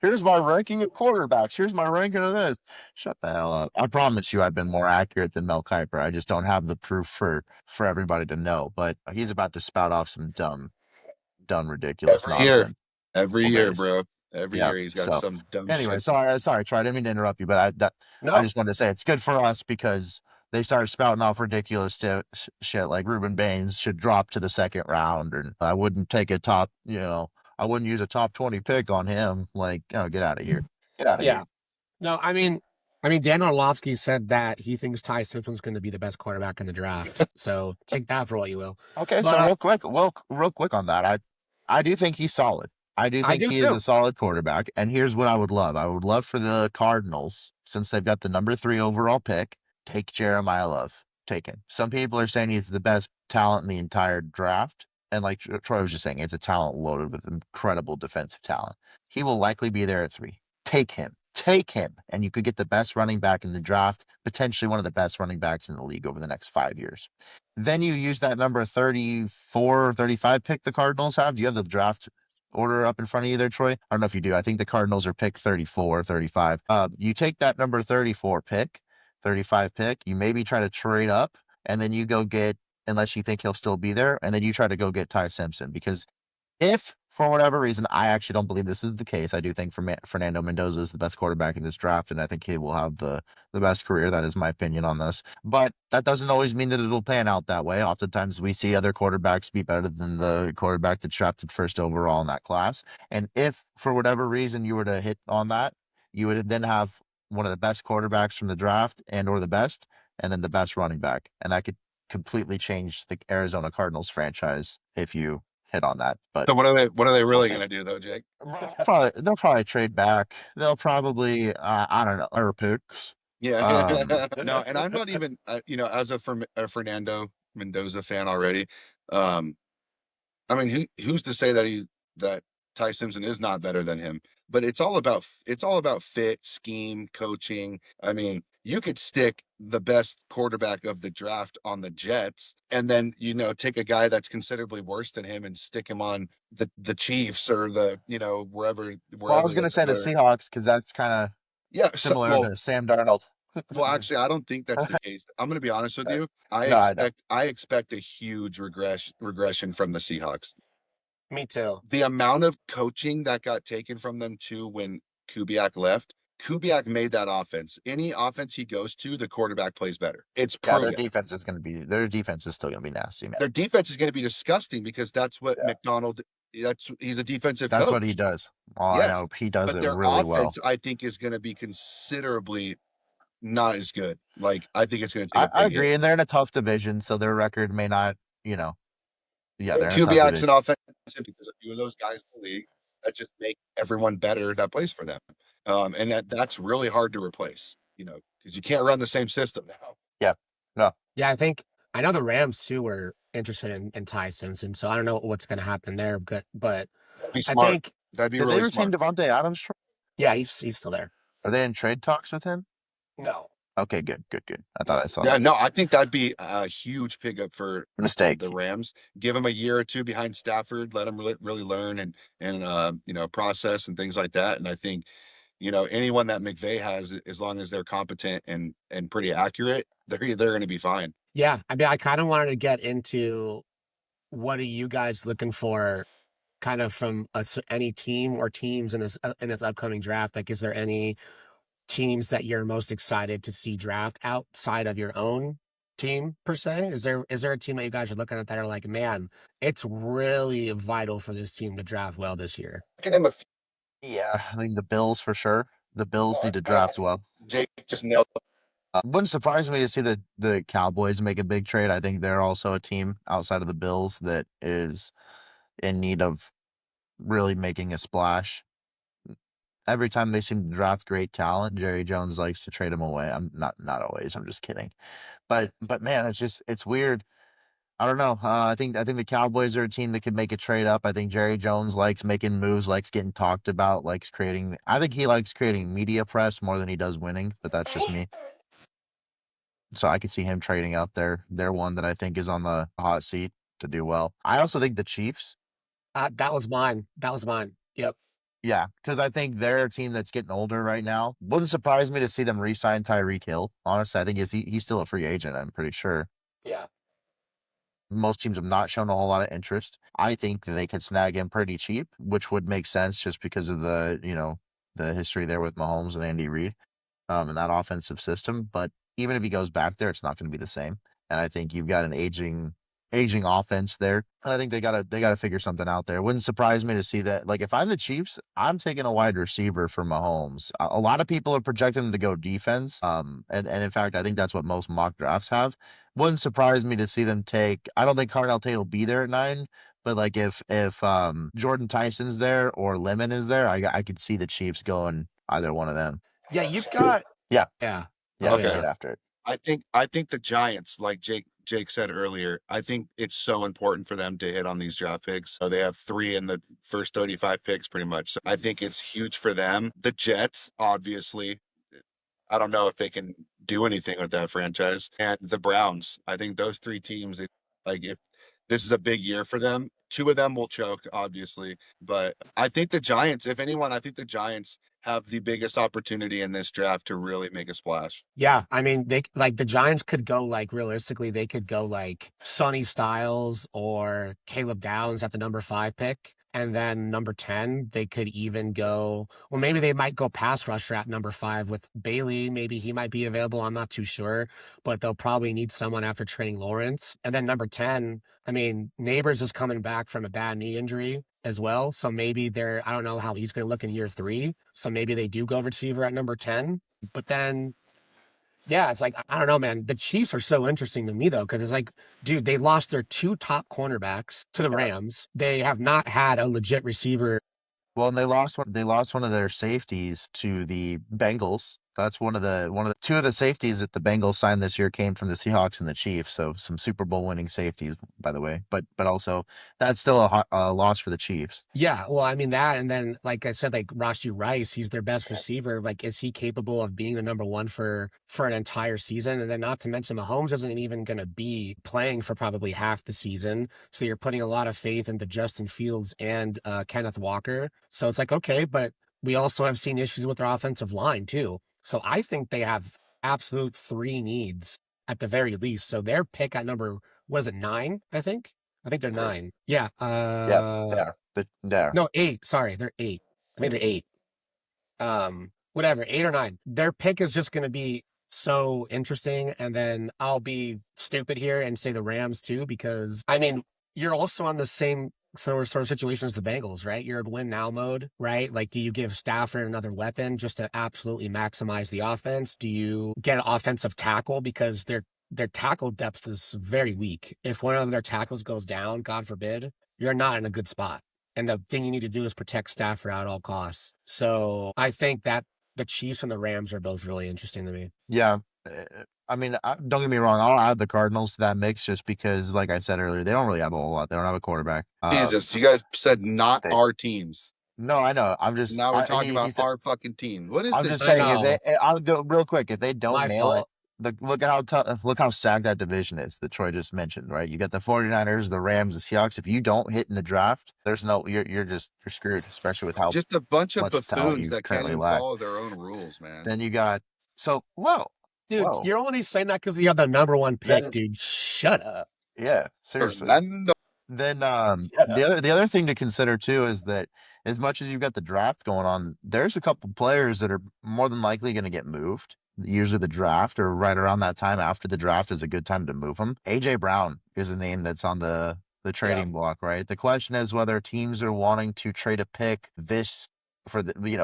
Here's my ranking of quarterbacks. Here's my ranking of this. Shut the hell up. I promise you I've been more accurate than Mel Kiper. I just don't have the proof for everybody to know. But he's about to spout off some dumb, ridiculous nonsense. Every year, bro. Every year he's got some dumb shit. Anyway, sorry, Troy. I didn't mean to interrupt you, but I just wanted to say it's good for us because they started spouting off ridiculous shit like Ruben Baines should drop to the second round, and I wouldn't take a top, I wouldn't use a top 20 pick on him. Like, get out of here. Get out of here. No, I mean, Dan Orlovsky said that he thinks Ty Simpson's going to be the best quarterback in the draft. So take that for what you will. Okay, but, so real quick on that, I do think he's solid. I do think he is a solid quarterback. And here's what I would love. I would love for the Cardinals, since they've got the number 3 overall pick, take Jeremiah Love. Take him. Some people are saying he's the best talent in the entire draft. And like Troy was just saying, it's a talent loaded with incredible defensive talent. He will likely be there at 3. Take him. And you could get the best running back in the draft, potentially one of the best running backs in the league over the next 5 years. Then you use that number 34 or 35 pick the Cardinals have. Do you have the draft order up in front of you there, Troy? I don't know if you do. I think the Cardinals are pick 34, 35. You take that number 34 pick, 35 pick, you maybe try to trade up, and then you go get, unless you think he'll still be there, and then you try to go get Ty Simpson. Because if for whatever reason, I actually don't believe this is the case. I do think Fernando Mendoza is the best quarterback in this draft, and I think he will have the best career. That is my opinion on this. But that doesn't always mean that it'll pan out that way. Oftentimes, we see other quarterbacks be better than the quarterback that's drafted first overall in that class. And if for whatever reason you were to hit on that, you would then have one of the best quarterbacks from the draft or the best, and then the best running back. And that could completely change the Arizona Cardinals franchise if you hit on that. But So what are they really see. going to do though, Jake? they'll probably trade back. They'll probably I don't know, or picks. Yeah. No, and I'm not even as a Fernando Mendoza fan already. I mean, who's to say that Ty Simpson is not better than him? But it's all about fit, scheme, coaching. I mean, you could stick the best quarterback of the draft on the Jets, and then take a guy that's considerably worse than him and stick him on the Chiefs or the wherever Well, I was gonna say the Seahawks because that's kind of yeah. similar to Sam Darnold. Well, actually, I don't think that's the case. I'm going to be honest with you. No, I know. I expect a huge regression from the Seahawks. Me too. The amount of coaching that got taken from them too when Kubiak left. Kubiak made that offense. Any offense he goes to, the quarterback plays better. It's Yeah, proven. their defense is still gonna be nasty, man. Their defense is going to be disgusting because that's what McDonald. He's a defensive That's coach. what he does. Oh, Yes. I know he does But it their really well. offense, I think, is going to be considerably not as good. Like, I think it's going to take a I big agree, hit. and they're in a tough division, so their record may not, yeah, they're in a tough Kubiak's division. an offense because a few of those guys in the league that just make everyone better that plays for them. And that's really hard to replace, because you can't run the same system now. Yeah, no, Yeah, I know the Rams too were interested in Ty Simpson, so I don't know what's going to happen there, but That'd be I smart. think That'd be did really they retain smart. Devontae Adams? yeah, he's still there. Are they in trade talks with him? No. Okay, good. I thought I saw Yeah, that. no, I think that'd be a huge pickup for Mistake. the Rams. Give him a year or two behind Stafford, let him really learn and process and things like that. And I think anyone that McVay has, as long as they're competent and pretty accurate, they're going to be fine. Yeah, I mean, I kind of wanted to get into what are you guys looking for, kind of from any team or teams in this upcoming draft? Like, is there any teams that you're most excited to see draft outside of your own team per se? Is there a team that you guys are looking at that are like, man, it's really vital for this team to draft well this year? I can name a few. Yeah, I think the Bills for sure. The Bills need to draft well. Jake just nailed it. Wouldn't surprise me to see the Cowboys make a big trade. I think they're also a team outside of the Bills that is in need of really making a splash. Every time they seem to draft great talent, Jerry Jones likes to trade them away. I'm not always. I'm just kidding. But man, it's weird. I don't know. I think the Cowboys are a team that could make a trade up. I think Jerry Jones likes making moves, likes getting talked about, likes creating. I think he likes creating media press more than he does winning. But that's just me. So I could see him trading up there. They're one that I think is on the hot seat to do well. I also think the Chiefs. That was mine. Yep. Yeah, because I think they're a team that's getting older right now. Wouldn't surprise me to see them re-sign Tyreek Hill. Honestly, I think he's still a free agent. I'm pretty sure. Yeah. Most teams have not shown a whole lot of interest. I think that they could snag him pretty cheap, which would make sense just because of the history there with Mahomes and Andy Reid, and that offensive system. But even if he goes back there, it's not going to be the same. And I think you've got an aging offense there. And I think they gotta figure something out there. Wouldn't surprise me to see that. Like if I'm the Chiefs, I'm taking a wide receiver for Mahomes. A lot of people are projecting him to go defense. And in fact, I think that's what most mock drafts have. Wouldn't surprise me to see them take. I don't think Carnell Tate will be there at 9. But like if Jordan Tyson's there or Lemon is there, I could see the Chiefs going either one of them. Yeah, you've got. Yeah. Yeah. Yeah, Okay. get after it. I think the Giants, like Jake said earlier, I think it's so important for them to hit on these draft picks. So they have 3 in the first 35 picks pretty much. So I think it's huge for them. The Jets, obviously, I don't know if they can do anything with that franchise. And the Browns, I think those 3 teams, like if this is a big year for them 2 of them will choke, obviously. But I think the Giants, if anyone, I think the Giants have the biggest opportunity in this draft to really make a splash. Yeah, I mean, they like the Giants could go like realistically, they could go like Sonny Styles or Caleb Downs at the number 5 pick. And then number 10, they could even go, well, maybe they might go pass rusher at number 5 with Bailey. Maybe he might be available. I'm not too sure, but they'll probably need someone after trading Lawrence. And then number 10, I mean, Neighbors is coming back from a bad knee injury as well. So maybe I don't know how he's going to look in year 3. So maybe they do go receiver at number 10. But then yeah, it's like, I don't know, man. The Chiefs are so interesting to me, though, because it's like, dude, they lost their 2 top cornerbacks to the Yeah. Rams. They have not had a legit receiver. Well, and they lost one of their safeties to the Bengals. That's one of the 2 of the safeties that the Bengals signed this year came from the Seahawks and the Chiefs. So some Super Bowl winning safeties, by the way. But also that's still a loss for the Chiefs. Yeah, well, I mean that, and then like I said, like Rashee Rice, he's their best receiver. Like, is he capable of being the number 1 for an entire season? And then not to mention, Mahomes isn't even going to be playing for probably half the season. So you're putting a lot of faith into Justin Fields and Kenneth Walker. So it's like, okay, but we also have seen issues with their offensive line too. So I think they have absolute 3 needs at the very least. So their pick at number, what is it, 9? I think they're 9. Yeah. There. No, 8. Sorry, they're 8. I think they're 8. Whatever, 8 or 9. Their pick is just going to be so interesting. And then I'll be stupid here and say the Rams too, because I mean, you're also on the same sort of situation as the Bengals, right? You're in win now mode, right? Like, do you give Stafford another weapon just to absolutely maximize the offense? Do you get an offensive tackle because their tackle depth is very weak. If one of their tackles goes down, God forbid, you're not in a good spot. And the thing you need to do is protect Stafford at all costs. So I think that the Chiefs and the Rams are both really interesting to me. Yeah. I mean, don't get me wrong. I'll add the Cardinals to that mix just because, like I said earlier, they don't really have a whole lot. They don't have a quarterback. Jesus, you guys said not our teams. No, I know. I'm just Now we're talking about our fucking team. What is I'm this? just saying, I know. I'll go real quick. If they don't My nail fault. it, look how stacked that division is that Troy just mentioned, right? You got the 49ers, the Rams, the Seahawks. If you don't hit in the draft, there's no you're screwed, especially with how Just a bunch of much talent buffoons you that can't currently even lack. follow their own rules, man. Then you got Dude, whoa. you're only saying that because you have the number 1 pick, dude. Shut up. Yeah, seriously. Fernando. Then the other thing to consider too is that as much as you've got the draft going on, there's a couple players that are more than likely going to get moved. Usually the draft or right around that time after the draft is a good time to move them. AJ Brown is a name that's on the trading block, right? The question is whether teams are wanting to trade a pick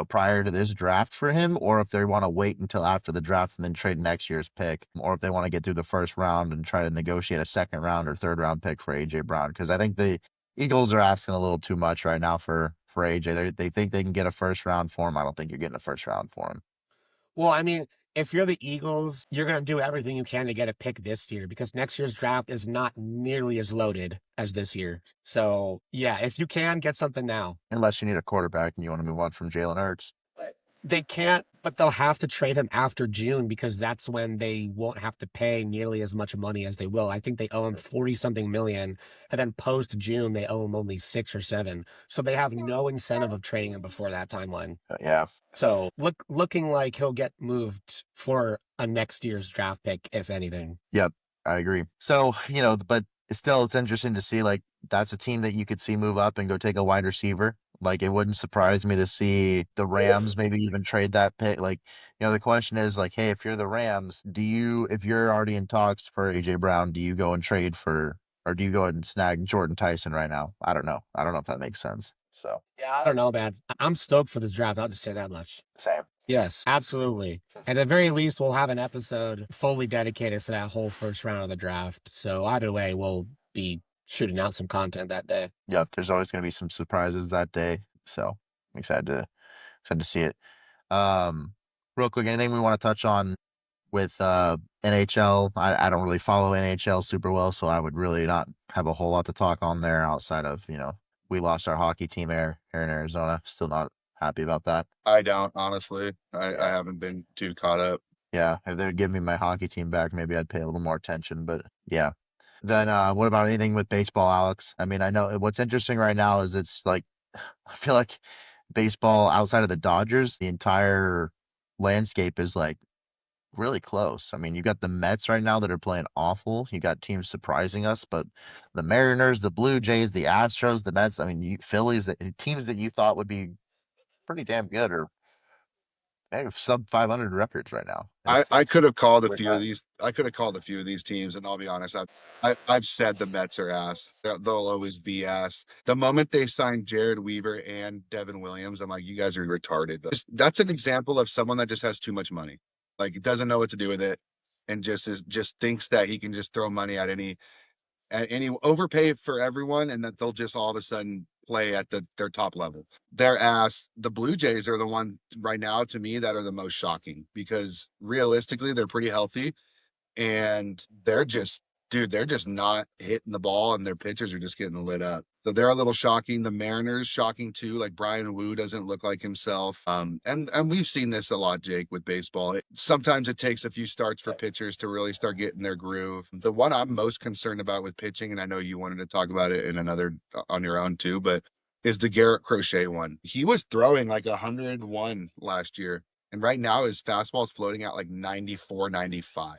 prior to this draft for him, or if they want to wait until after the draft and then trade next year's pick, or if they want to get through the first round and try to negotiate a 2nd round or 3rd round pick for AJ Brown. Because I think the Eagles are asking a little too much right now for AJ. They think they can get a 1st round for him. I don't think you're getting a 1st round for him. Well, I mean, if you're the Eagles, you're going to do everything you can to get a pick this year because next year's draft is not nearly as loaded as this year. So, yeah, if you can, get something now. Unless you need a quarterback and you want to move on from Jalen Hurts. They can't, but they'll have to trade him after June because that's when they won't have to pay nearly as much money as they will. I think they owe him 40-something million, and then post June they owe him only 6 or 7. So they have no incentive of trading him before that timeline. Yeah. So looking like he'll get moved for a next year's draft pick, if anything. Yep, I agree. So, but still, it's interesting to see, like, that's a team that you could see move up and go take a wide receiver. Like, it wouldn't surprise me to see the Rams maybe even trade that pick. Like, the question is, like, hey, if you're the Rams, if you're already in talks for AJ Brown, do you go and trade for, or do you go ahead and snag Jordan Tyson right now? I don't know. I don't know if that makes sense. So, yeah, I don't know, man. I'm stoked for this draft. I'll just say that much. Same. Yes, absolutely. At the very least, we'll have an episode fully dedicated for that whole 1st round of the draft. So either way, we'll be shooting out some content that day. Yep, there's always going to be some surprises that day. So I'm excited to see it. Real quick, anything we want to touch on with NHL? I don't really follow NHL super well, so I would really not have a whole lot to talk on there outside of, we lost our hockey team here in Arizona. Still not happy about that. I don't, honestly. I haven't been too caught up. Yeah, if they would give me my hockey team back, maybe I'd pay a little more attention. But yeah, Then what about anything with baseball, Alex? I mean, I know what's interesting right now is it's like I feel like baseball outside of the Dodgers, the entire landscape is like really close. I mean, you got the Mets right now that are playing awful. You got teams surprising us, but the Mariners, the Blue Jays, the Astros, the Mets. I mean, Phillies, teams that you thought would be pretty damn good are they have sub 500 records right now. I It's could have called a weird few of times. these. I could have called a few of these teams, and I'll be honest. I've said the Mets are ass. They'll always be ass. The moment they signed Jared Weaver and Devin Williams, I'm like, you guys are retarded. That's an example of someone that just has too much money, like doesn't know what to do with it, and just thinks that he can just throw money at any overpay for everyone, and that they'll just all of a sudden play at their top level. Their ass. The Blue Jays are the one right now to me that are the most shocking because realistically they're pretty healthy and they're just dude, they're just not hitting the ball and their pitchers are just getting lit up. So they're a little shocking. The Mariners shocking too. Like Brian Wu doesn't look like himself. And we've seen this a lot, Jake, with baseball. Sometimes it takes a few starts for pitchers to really start getting their groove. The one I'm most concerned about with pitching, and I know you wanted to talk about it in another on your own too, but is the Garrett Crochet one. He was throwing like 101 last year. And right now his fastball is floating out like 94, 95.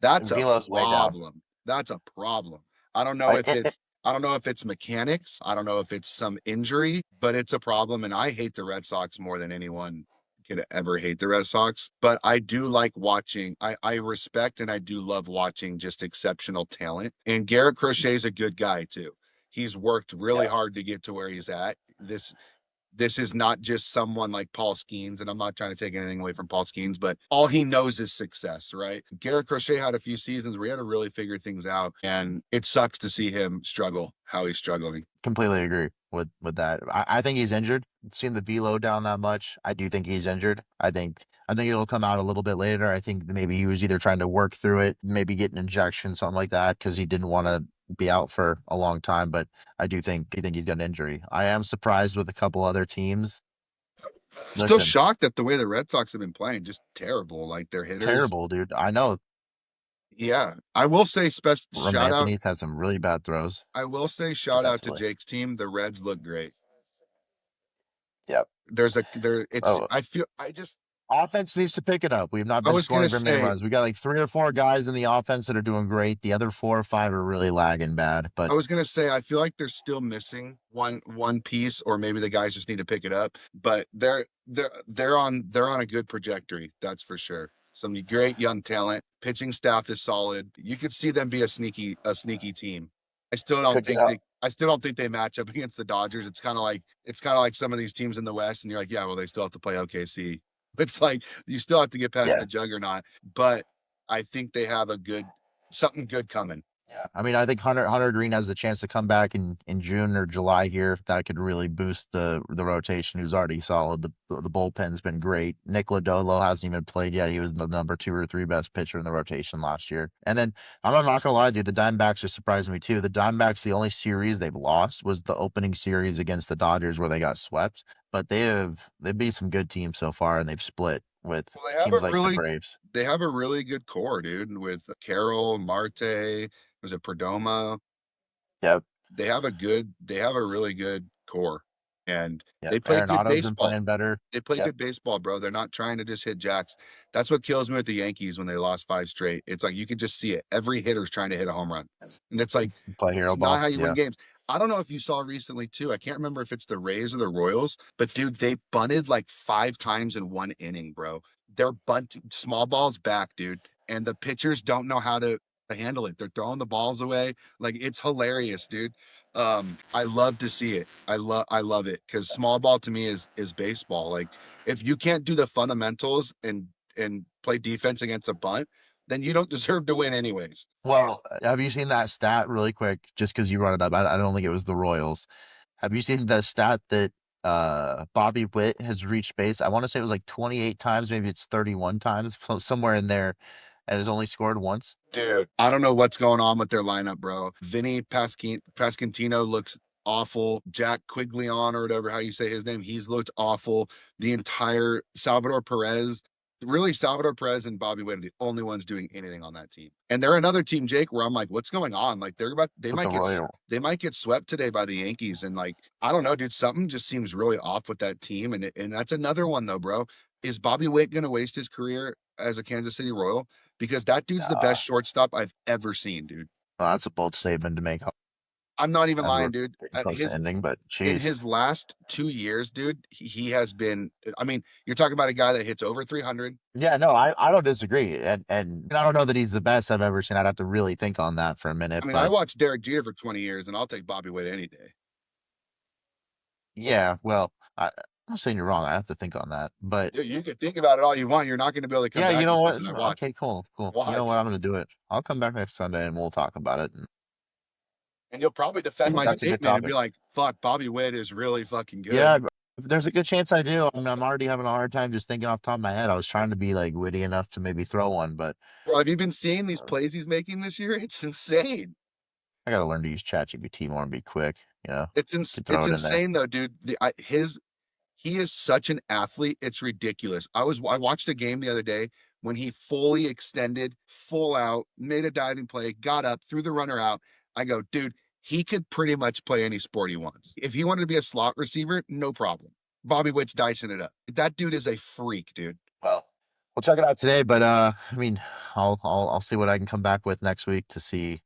That's a Velo's way down. problem. That's a problem. I don't know I, if it's I don't know if it's mechanics. I don't know if it's some injury, but it's a problem. And I hate the Red Sox more than anyone could ever hate the Red Sox. But I do like watching. I respect and I do love watching just exceptional talent. And Garrett Crochet is a good guy too. He's worked really yeah, hard to get to where he's at. This is not just someone like Paul Skeens, and I'm not trying to take anything away from Paul Skeens, but all he knows is success, right? Garrett Crochet had a few seasons where he had to really figure things out, and it sucks to see him struggle how he's struggling. completely agree with that. I think he's injured. Seeing the velo down that much, I do think he's injured. I think it'll come out a little bit later. I think maybe he was either trying to work through it, maybe get an injection, something like that, because he didn't want to be out for a long time. But I think he's got an injury. I am surprised with a couple other teams. Still Listen, shocked that the way the Red Sox have been playing, just terrible. Like their hitters. terrible, dude. I know Yeah. I will say special shout out. Anthony's had some really bad throws I will say shout out to defensively. Jake's team. The Reds look great. Yep. It's Oh, I feel I just offense needs to pick it up. We've not I been was gonna scoring very many say runs. We got like 3 or 4 guys in the offense that are doing great. The other 4 or 5 are really lagging bad. But I feel like they're still missing one piece, or maybe the guys just need to pick it up. But they're on a good trajectory, that's for sure. Some great young talent. Pitching staff is solid. You could see them be a sneaky team. could get out. I still don't think they match up against the Dodgers. It's kind of like some of these teams in the West, and you're like, yeah, well, they still have to play OKC. It's like you still have to get past Yeah. the juggernaut, but I think they have something good coming. Yeah, I mean, I think Hunter Green has the chance to come back in June or July here. That could really boost the rotation, who's already solid. The bullpen's been great. Nick Lodolo hasn't even played yet. He was the number 2 or 3 best pitcher in the rotation last year. And then I'm not gonna lie, dude, the Diamondbacks are surprising me too. The Diamondbacks, the only series they've lost was the opening series against the Dodgers where they got swept. But they beat some good teams so far, and they've split with Well, they have teams a like the really Braves. they have a really good core, dude, with Carroll, Marte, was it Perdomo? Yep, They have a really good core. And yep. they play good Arenado's been baseball. playing better. They play Yep, good baseball, bro. They're not trying to just hit jacks. That's what kills me with the Yankees when they lost 5 straight. It's like you could just see it. Every hitter's trying to hit a home run. And it's like play hero it's not ball. how you win Yeah. games. I don't know if you saw recently too. I can't remember if it's the Rays or the Royals, but dude, they bunted like 5 times in one inning, bro. They're bunting small balls back, dude, and the pitchers don't know how to handle it. They're throwing the balls away. Like it's hilarious, dude. I love to see it. I love it because small ball to me is baseball. Like if you can't do the fundamentals and play defense against a bunt, then you don't deserve to win anyways. Well, have you seen that stat really quick? Just because you brought it up, I don't think it was the Royals. Have you seen the stat that Bobby Witt has reached base? I want to say it was like 28 times, maybe it's 31 times, somewhere in there, and has only scored once. Dude, I don't know what's going on with their lineup, bro. Vinny Pasquantino looks awful. Jack Quiglion or whatever how you say his name, he's looked awful. The entire Salvador Perez Really, Salvador Perez and Bobby Witt are the only ones doing anything on that team. And they're another team, Jake, where I'm like, what's going on? Like they With the Royal. might get swept today by the Yankees. And like, I don't know, dude, something just seems really off with that team. And that's another one though, bro. Is Bobby Witt going to waste his career as a Kansas City Royal? Because that dude's the best shortstop I've ever seen, dude. Well, that's a bold statement to make. I'm not even As lying, we're dude. getting close to ending, but In geez. his last 2 years, dude, he has been. I mean, you're talking about a guy that hits over 300. Yeah, no, I don't disagree, and I don't know that he's the best I've ever seen. I'd have to really think on that for a minute, I mean, I but watched Derek Jeter for 20 years, and I'll take Bobby Witt any day. yeah, well, I'm not saying you're wrong. I have to think on that, but Dude, you can think about it all you want. You're not going to be able to come yeah, back you know with what? something I watched. Okay, cool. You know Watch. what? I'm gonna do it. I'll come back next Sunday and we'll talk about it. And you'll probably defend my That's a good statement and be topic. like, fuck, Bobby Witt is really fucking good. Yeah, there's a good chance I do. I mean, I'm already having a hard time just thinking off the top of my head. I was trying to be like witty enough to maybe throw one, but Bro, have you been seeing these plays he's making this year? It's insane. I gotta learn to use ChatGPT more and be quick. You know, It's to throw it in there. insane though, dude. He is such an athlete. It's ridiculous. I watched a game the other day when he fully extended, full out, made a diving play, got up, threw the runner out. I go, dude, he could pretty much play any sport he wants. If he wanted to be a slot receiver, no problem. Bobby Witt's dicing it up. That dude is a freak, dude. Well, we'll check it out today, but I mean, I'll see what I can come back with next week to see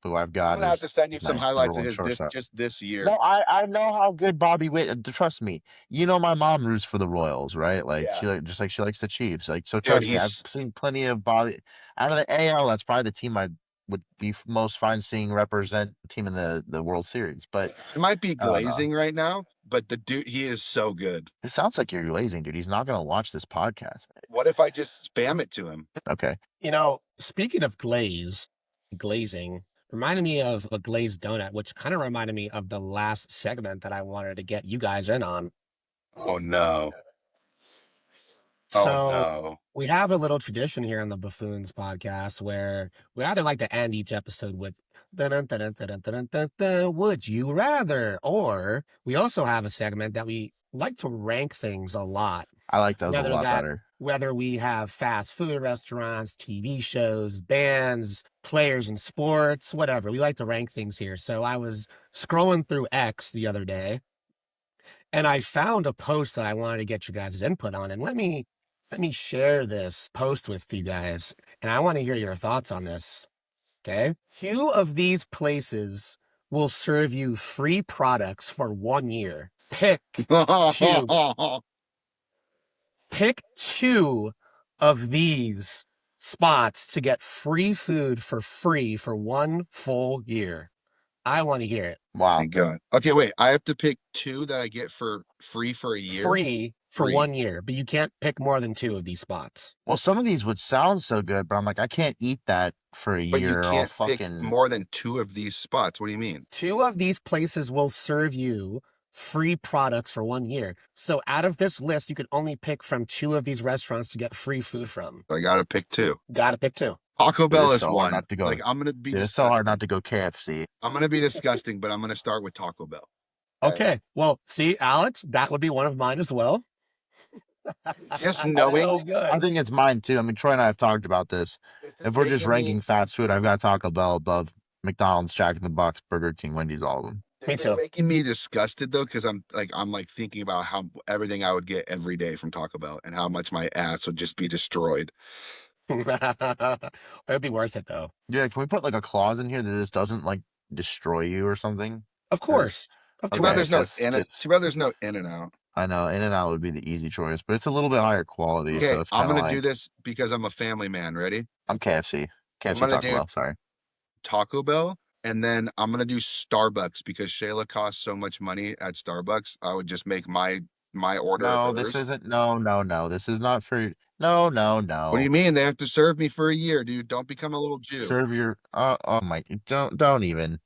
who I've I'm got gonna have to as send you some my highlights number of one his shortstop. just this year. No, I know how good Bobby Witt. Trust me, you know my mom roots for the Royals, right? Like Yeah. just like she likes the Chiefs. Like so, Dude, trust me, I've seen plenty of Bobby out of the AL. That's probably the team I would be most fine seeing represent the team in the World Series. But it might be I don't know. glazing right now, but the dude, he is so good. It sounds like you're glazing, dude. He's not gonna watch this podcast. What if I just spam it to him? Okay. You know, speaking of glazing reminded me of a glazed donut, which kind of reminded me of the last segment that I wanted to get you guys in on. Oh no. So no. we have a little tradition here on the Buffoons podcast where we either like to end each episode with dun, dun, dun, dun, dun, dun, dun, dun, would you rather, or we also have a segment that we like to rank things a lot. I like those a lot better. Whether we have fast food restaurants, TV shows, bands, players in sports, whatever. We like to rank things here. So I was scrolling through X the other day and I found a post that I wanted to get you guys' input on. And let me share this post with you guys. And I want to hear your thoughts on this. Okay. Few of these places will serve you free products for 1 year. Pick two of these spots to get free food for free for 1 full year. I want to hear it. Wow. Thank God. Okay, wait. I have to pick two that I get for free for a year? Free for 1 year, but you can't pick more than 2 of these spots. Well, some of these would sound so good, but I'm like, I can't eat that for a But you year. can't pick more than 2 of these spots. What do you mean? 2 of these places will serve you free products for 1 year. So out of this list, you can only pick from 2 of these restaurants to get free food from. I gotta pick 2. Gotta pick 2. Taco Bell is so one. Not to go. Like I'm gonna be. It's so hard not to go KFC. I'm gonna be disgusting, but I'm gonna start with Taco Bell. Okay. Well, see, Alex, that would be one of mine as well. Just knowing. So good. I think it's mine too. I mean, Troy and I have talked about this. If we're just ranking fast food, I've got Taco Bell above McDonald's, Jack in the Box, Burger King, Wendy's, all of them. Me too. Making me disgusted though, because I'm thinking about how everything I would get every day from Taco Bell and how much my ass would just be destroyed. It'd be worth it though. Yeah, can we put like a clause in here that this doesn't like destroy you or something? Of course. Too bad there's no In-N-Out. I know In-N-Out would be the easy choice, but it's a little bit higher quality. Okay, so it's I'm gonna do this because I'm a family man. Ready? I'm KFC. Taco Bell. Sorry. Taco Bell, and then I'm gonna do Starbucks because Shayla costs so much money at Starbucks. I would just make my order. No, this isn't. No. This is not for. No. What do you mean? They have to serve me for a year, dude. Don't become a little Jew. Serve your. Oh my. Don't even.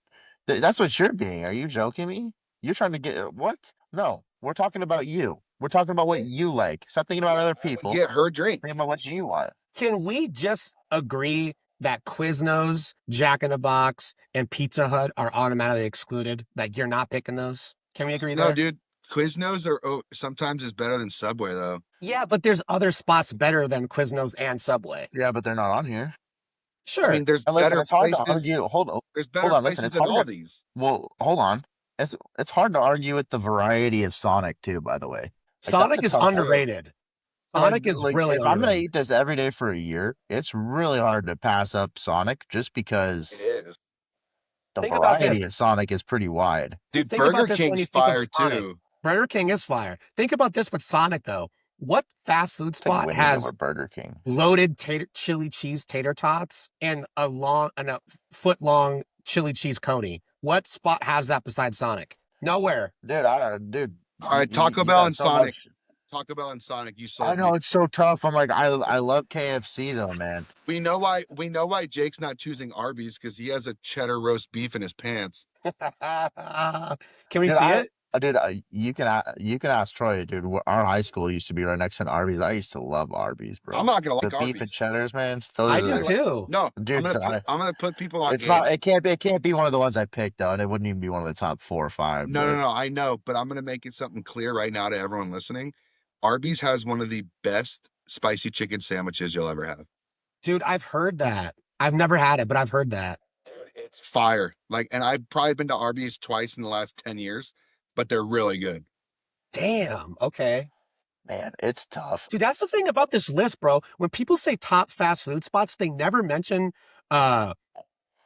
That's what you're being. Are you joking me? You're trying to get what? No, we're talking about you. We're talking about what you like. Stop thinking about other people. Get her drink. Think about what you want. Can we just agree that Quiznos, Jack in the Box, and Pizza Hut are automatically excluded? Like you're not picking those? Can we agree there? No, dude. Quiznos sometimes is better than Subway though. Yeah, but there's other spots better than Quiznos and Subway. Yeah, but they're not on here. Sure. I mean, there's And listen, better it's hard to places. argue. There's Hold better on. Listen, places it's than hard all to. these. Well, hold on. It's hard to argue with the variety of Sonic too. By the way, like that's Sonic a is tough one. underrated. Like, Sonic is like really if I'm gonna underrated. eat this every day for a year, it's really hard to pass up Sonic just It because is. the Think about this. variety of Sonic is pretty wide. Dude, Think about Burger this when King's you think of fire Sonic. too. Burger King is fire. Think about this with Sonic though. What fast food It's like spot winning over has Burger King. loaded chili cheese tater tots and a foot long chili cheese coney? What spot has that besides Sonic? Nowhere. Dude. All right, You, Taco you Bell got and so Sonic. much. Taco Bell and Sonic, you I sold know me. it's so tough. I'm like, I love KFC though, man. We know why Jake's not choosing Arby's because he has a cheddar roast beef in his pants. Can we Dude, see it? you can ask Troy, dude. Our high school used to be right next to an Arby's. I used to love Arby's, bro. I'm not gonna The like beef and Arby's. cheddars, man. I Those do are too. No, dude. I'm gonna put people on It's game. not. It can't be one of the ones I picked though, and it wouldn't even be one of the top 4 or 5. No, I know, but I'm gonna make it something clear right now to everyone listening. Arby's has one of the best spicy chicken sandwiches you'll ever have. Dude, I've heard that. I've never had it, but I've heard that. It's fire. Like, and I've probably been to Arby's twice in the last 10 years, but they're really good. Damn. Okay. Man, it's tough. Dude, that's the thing about this list, bro. When people say top fast food spots, they never mention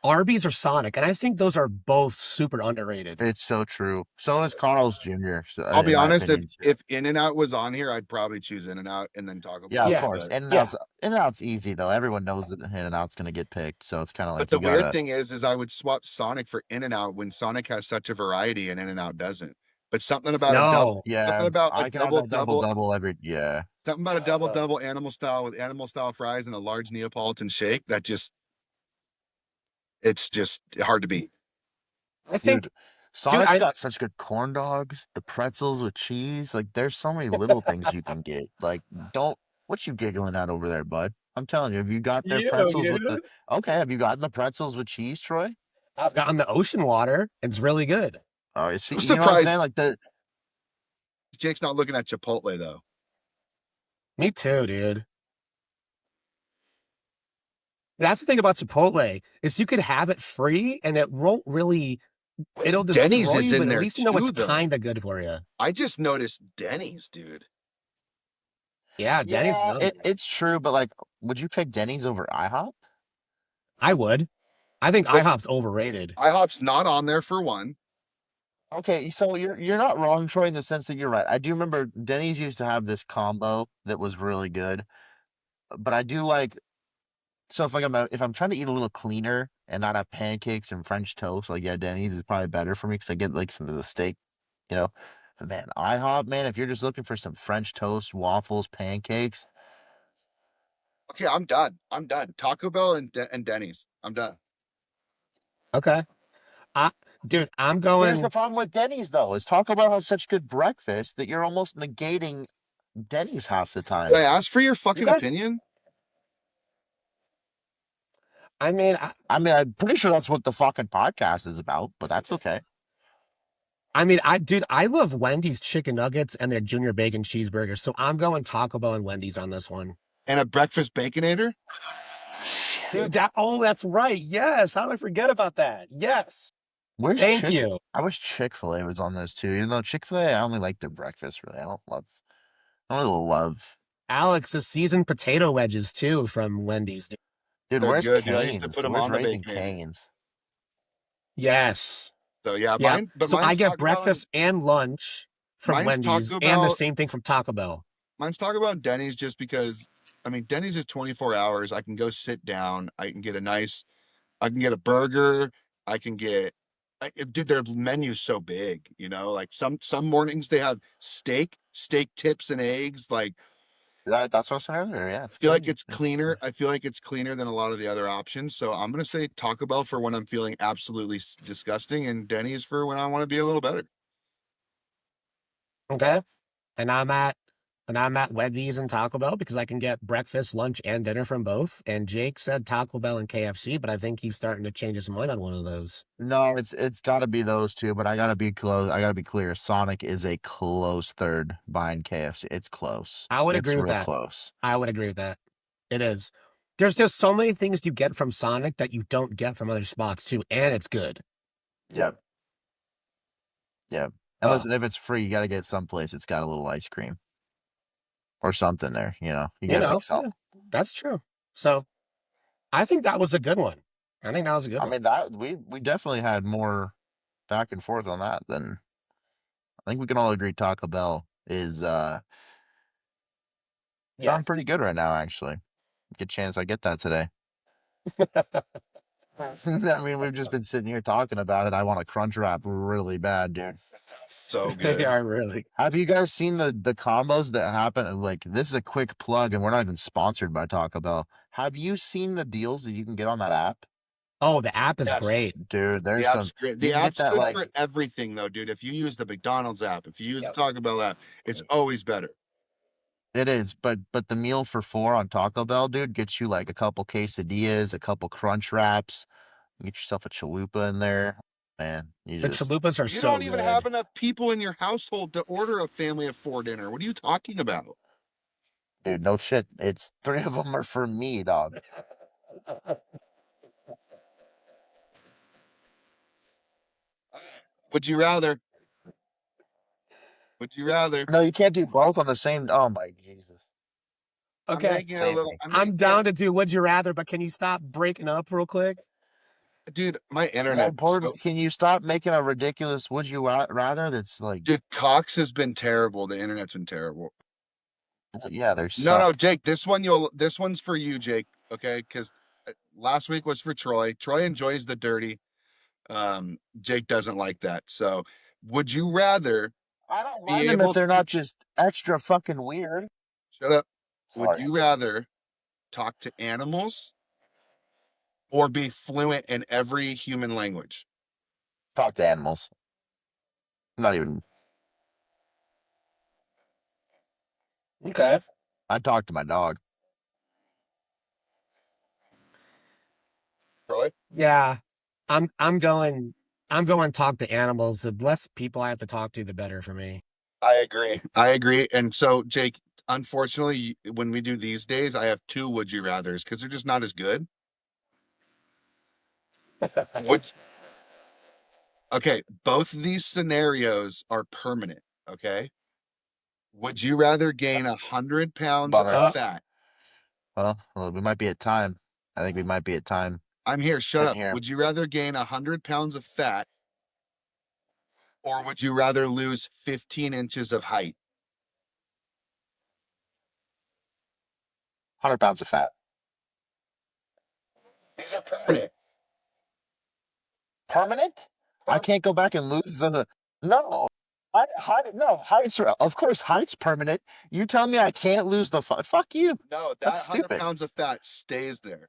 Arby's or Sonic, and I think those are both super underrated. It's so true. So is Carl's Jr. I'll be in my honest, opinion. if In-N-Out was on here, I'd probably choose In-N-Out and then Taco Bell. Yeah, of Yeah. course. But, In-N-Out's easy though. Everyone knows that In-N-Out's gonna get picked, so it's kind of like but the you gotta. weird thing is I would swap Sonic for In-N-Out when Sonic has such a variety and In-N-Out doesn't. But something about a double, No. Yeah, something about a I can have that double, double every. Yeah, something about a double animal style with animal style fries and a large Neapolitan shake that it's just hard to beat. I think, dude. Sonic's I- got such good corn dogs, the pretzels with cheese. Like, there's so many little things you can get. Like, what you giggling at over there, bud? I'm telling you, have you got their pretzels with the? Okay, have you gotten the pretzels with cheese, Troy? I've gotten the ocean water. It's really good. Oh, you see, I'm you know what I'm surprised- saying? Like Jake's not looking at Chipotle though. Me too, dude. That's the thing about Chipotle is you could have it free and it won't really. It'll destroy Denny's is you, in but there at least you know too, it's though. kind of good for you. I just noticed Denny's, dude. Yeah, Denny's. yeah, it's true, but like, would you pick Denny's over IHOP? I would. I think IHOP's overrated. IHOP's not on there for one. Okay, so you're not wrong, Troy, in the sense that you're right. I do remember Denny's used to have this combo that was really good, but I do like. So if I'm trying to eat a little cleaner and not have pancakes and French toast, like yeah, Denny's is probably better for me because I get like some of the steak, you know. But man, IHOP, man, if you're just looking for some French toast, waffles, pancakes, Okay, I'm done. Taco Bell and Denny's. I'm done. Okay. Dude, I'm here's going. the problem with Denny's though: is Taco Bell has such good breakfast that you're almost negating Denny's half the time. Did I ask for your fucking guys- opinion? I mean, I'm pretty sure that's what the fucking podcast is about, but that's okay. dude, I love Wendy's chicken nuggets and their junior bacon cheeseburgers. So I'm going Taco Bell and Wendy's on this one. And a breakfast baconator? Dude, that's right. Yes. How did I forget about that? Yes. Where's Thank you. I wish Chick-fil-A was on those too. Even though Chick-fil-A, I only like their breakfast. Really, I don't really love. Alex, the seasoned potato wedges too from Wendy's. Dude, They're where's good, dude. I used to Cane's? put 'em Where's on the Raising Baconator. Cane's? Yes. So yeah, Yeah. mine. But So I mine's get Taco Bell breakfast and lunch from Mine's Wendy's Taco and the Bell. same thing from Taco Bell. Mine's Taco Bell and Denny's just because, I mean, Denny's is 24 hours. I can go sit down. I can get a burger. Dude, their menu's so big, you know, like some mornings they have steak tips and eggs. Like, That's what I was saying earlier. Yeah, I feel like good. it's cleaner. I feel like it's cleaner than a lot of the other options. So I'm going to say Taco Bell for when I'm feeling absolutely disgusting and Denny's for when I want to be a little better. Okay. And I'm at And I'm at Wendy's and Taco Bell because I can get breakfast, lunch, and dinner from both. And Jake said Taco Bell and KFC, but I think he's starting to change his mind on one of those. No, it's got to be those two, but I got to be close. I got to be clear. Sonic is a close third behind KFC. It's close. I would It's agree with real that. close. I would agree with that. It is. There's just so many things you get from Sonic that you don't get from other spots too, and it's good. Yep. Yep. And listen, if it's free, you got to get someplace it's got a little ice cream or something there. You got to pick something. Yeah, that's true. So I think that was a good one. I think that was a good I one. mean, that we definitely had more back and forth on that than I think we can all agree Taco Bell is sounding pretty good right now, actually. Good chance I get that today. I mean, we've just been sitting here talking about it. I want a crunch wrap really bad, dude. So good. They are really. Have you guys seen the combos that happen? Like, this is a quick plug, and we're not even sponsored by Taco Bell. Have you seen the deals that you can get on that app? Oh, the app is Yes. great. Dude, there's The some. app's great. You The can get app's that, good like, for everything, though, dude. If you use the McDonald's app, if you use the Taco Bell app, it's always better. it is, but the meal for $4 on Taco Bell, dude, gets you like a couple quesadillas, a couple crunch wraps. Get yourself a chalupa in there, man. You The just chalupas are You so don't even good. have enough people in your household to order a family of 4 dinner. What are you talking about? dude, no shit. It's 3 of them are for me, dog. Would you rather? Would you rather? No, you can't do both on the same. Oh my Jesus. Okay. I'm making a little. I'm down to do Would You Rather, but can you stop breaking up real quick? Dude, my More internet. important, can you stop making a ridiculous would you rather that's like, Dude, Cox has been terrible. The internet's been terrible. yeah, there's No, Jake. This one's for you, Jake. Okay, because last week was for Troy. Troy enjoys the dirty. Jake doesn't like that. So, would you rather I don't be mind them if able they're to not just extra fucking weird. shut up? Would Sorry. you rather talk to animals or be fluent in every human language? Talk to animals. Not even. Okay. I talk to my dog. Troy? Yeah. I'm going talk to animals. The less people I have to talk to, the better for me. I agree. I agree. And so, Jake, unfortunately, when we do these days, I have 2 would you rathers because they're just not as good. Would Okay, both of these scenarios are permanent. Okay. Would you rather gain 100 pounds Bummer. of fat? Well, we might be at time. I think we might be at time. I'm here. Shut I'm up. here. Would you rather gain 100 pounds of fat or would you rather lose 15 inches of height? 100 pounds of fat. These are permanent. Permanent? I can't go back and lose the. No. No, heights are, of course, height's permanent. You tell me I can't lose the. Fuck you. No, that That's 100 stupid. pounds of fat stays there.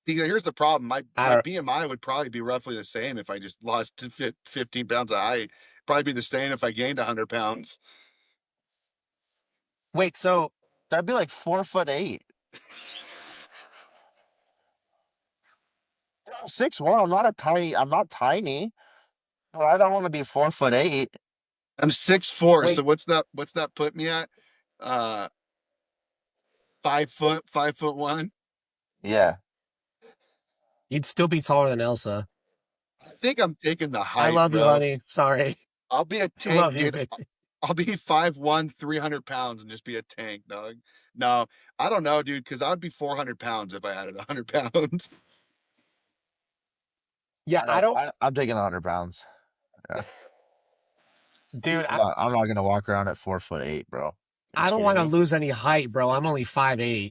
Here's the problem. My BMI would probably be roughly the same if I just lost 15 pounds of height. Probably be the same if I gained 100 pounds. Wait, so That'd be like 4'8". I'm 6'1". I'm not tiny, but I don't want to be 4'8". I'm 6'4". Wait. So what's that put me at? 5 foot, 5'1". Yeah. You'd still be taller than Elsa. I think I'm taking the height. I love you, honey. Sorry. I'll be a tank, love you, dude. baby. I'll be 5'1", 300 pounds and just be a tank, dog. No, I don't know, dude, because I'd be 400 pounds if I added 100 pounds. Yeah, I'm taking 100 pounds. Yeah. Dude, I'm not gonna walk around at 4'8", bro. I don't want to lose any height, bro. I'm only 5'8".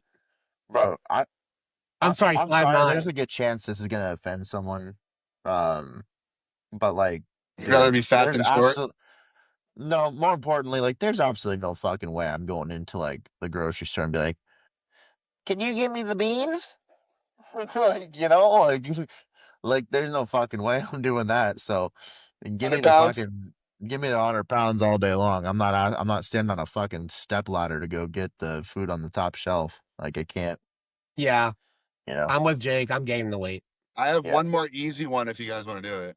Bro, I'm sorry, I'm 5'9". sorry. There's a good chance this is gonna offend someone. But like, You'd rather be fat than short? No, more importantly, like, there's absolutely no fucking way I'm going into like the grocery store and be like, "Can you give me the beans?" Like, Like, there's no fucking way I'm doing that. So, give me 100 the pounds? fucking, give me the 100 pounds all day long. I'm not standing on a fucking step ladder to go get the food on the top shelf. Like, I can't, Yeah, you know. I'm with Jake. I'm gaining the weight. I have Yeah. one more easy one if you guys want to do it.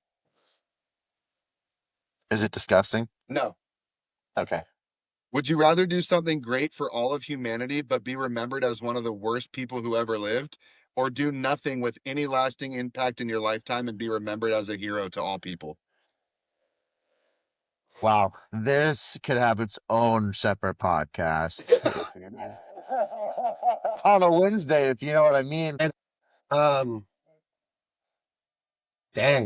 Is it disgusting? No. Okay. Would you rather do something great for all of humanity, but be remembered as one of the worst people who ever lived, or do nothing with any lasting impact in your lifetime and be remembered as a hero to all people? Wow. This could have its own separate podcast on a Wednesday, if you know what I mean. Um, dang,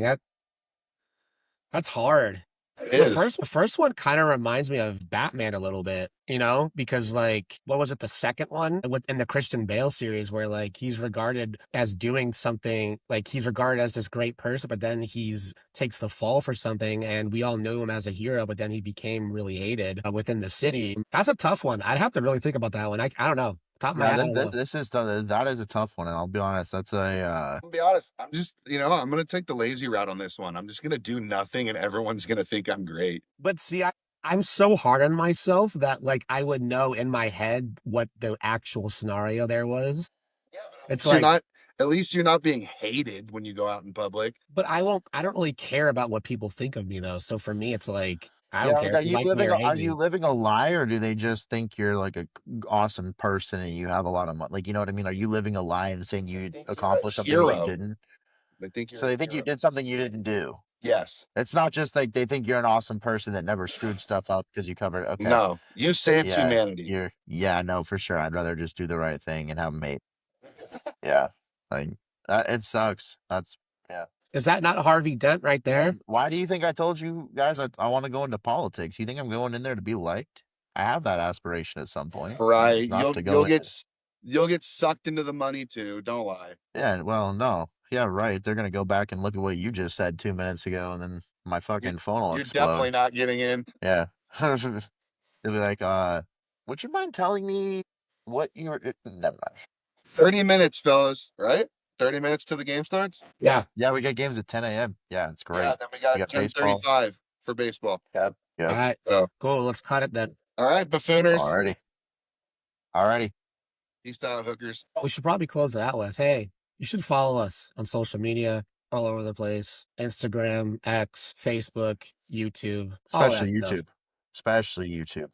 that's hard. It is. The first one kind of reminds me of Batman a little bit, you know, because like, what was it, the second one in the Christian Bale series, where like he's regarded as doing something, like he's regarded as this great person, but then he's takes the fall for something, and we all knew him as a hero, but then he became really hated within the city. That's a tough one. I'd have to really think about that one. I don't know. Top of my head, I don't know. This is that is a tough one, and I'll be honest. That's a I'll be honest. I'm just, I'm going to take the lazy route on this one. I'm just going to do nothing and everyone's going to think I'm great. But see, I'm so hard on myself that like I would know in my head what the actual scenario there was. Yeah, It's you're like, not, at least you're not being hated when you go out in public. but I don't really care about what people think of me though. So for me, it's like, I don't yeah. care Like, if you like me or hate are me. you living a lie, or do they just think you're like a awesome person and you have a lot of money? Like, you know what I mean? Are you living a lie and saying you accomplished something that you Hero. didn't? They think you're So they think you did something you didn't do. Yes. It's not just like they think you're an awesome person that never screwed stuff up because you covered. Okay. No, you saved Yeah. humanity. No, for sure. I'd rather just do the right thing and have a mate. Yeah. Like, it sucks. That's, yeah. Is that not Harvey Dent right there? Why do you think I told you guys I want to go into politics? You think I'm going in there to be liked? I have that aspiration at some point. Right. It's not to go in. You'll get sucked into the money too. Don't lie. Yeah, well, no. Yeah, right. They're gonna go back and look at what you just said 2 minutes ago, and then my fucking phone will You're explode. definitely not getting in. Yeah. They'll be like, would you mind telling me what you were? Never mind. 30 minutes, fellas. Right? 30 minutes till the game starts. Yeah. Yeah, we got games at 10 a.m. Yeah, it's great. Yeah. Then we got We got baseball. 10:35 for baseball. Yep. All right. So, Cool. Let's cut it then. all right, buffooners. Alrighty. Peace out, hookers. We should probably close it out with, hey, you should follow us on social media all over the place. Instagram, X, Facebook, YouTube. all that Especially stuff. YouTube. Especially YouTube.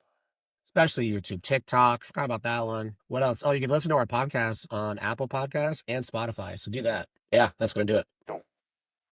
Especially YouTube, TikTok. Forgot about that one. What else? Oh, you can listen to our podcast on Apple Podcasts and Spotify. So do that. Yeah, that's going to do it.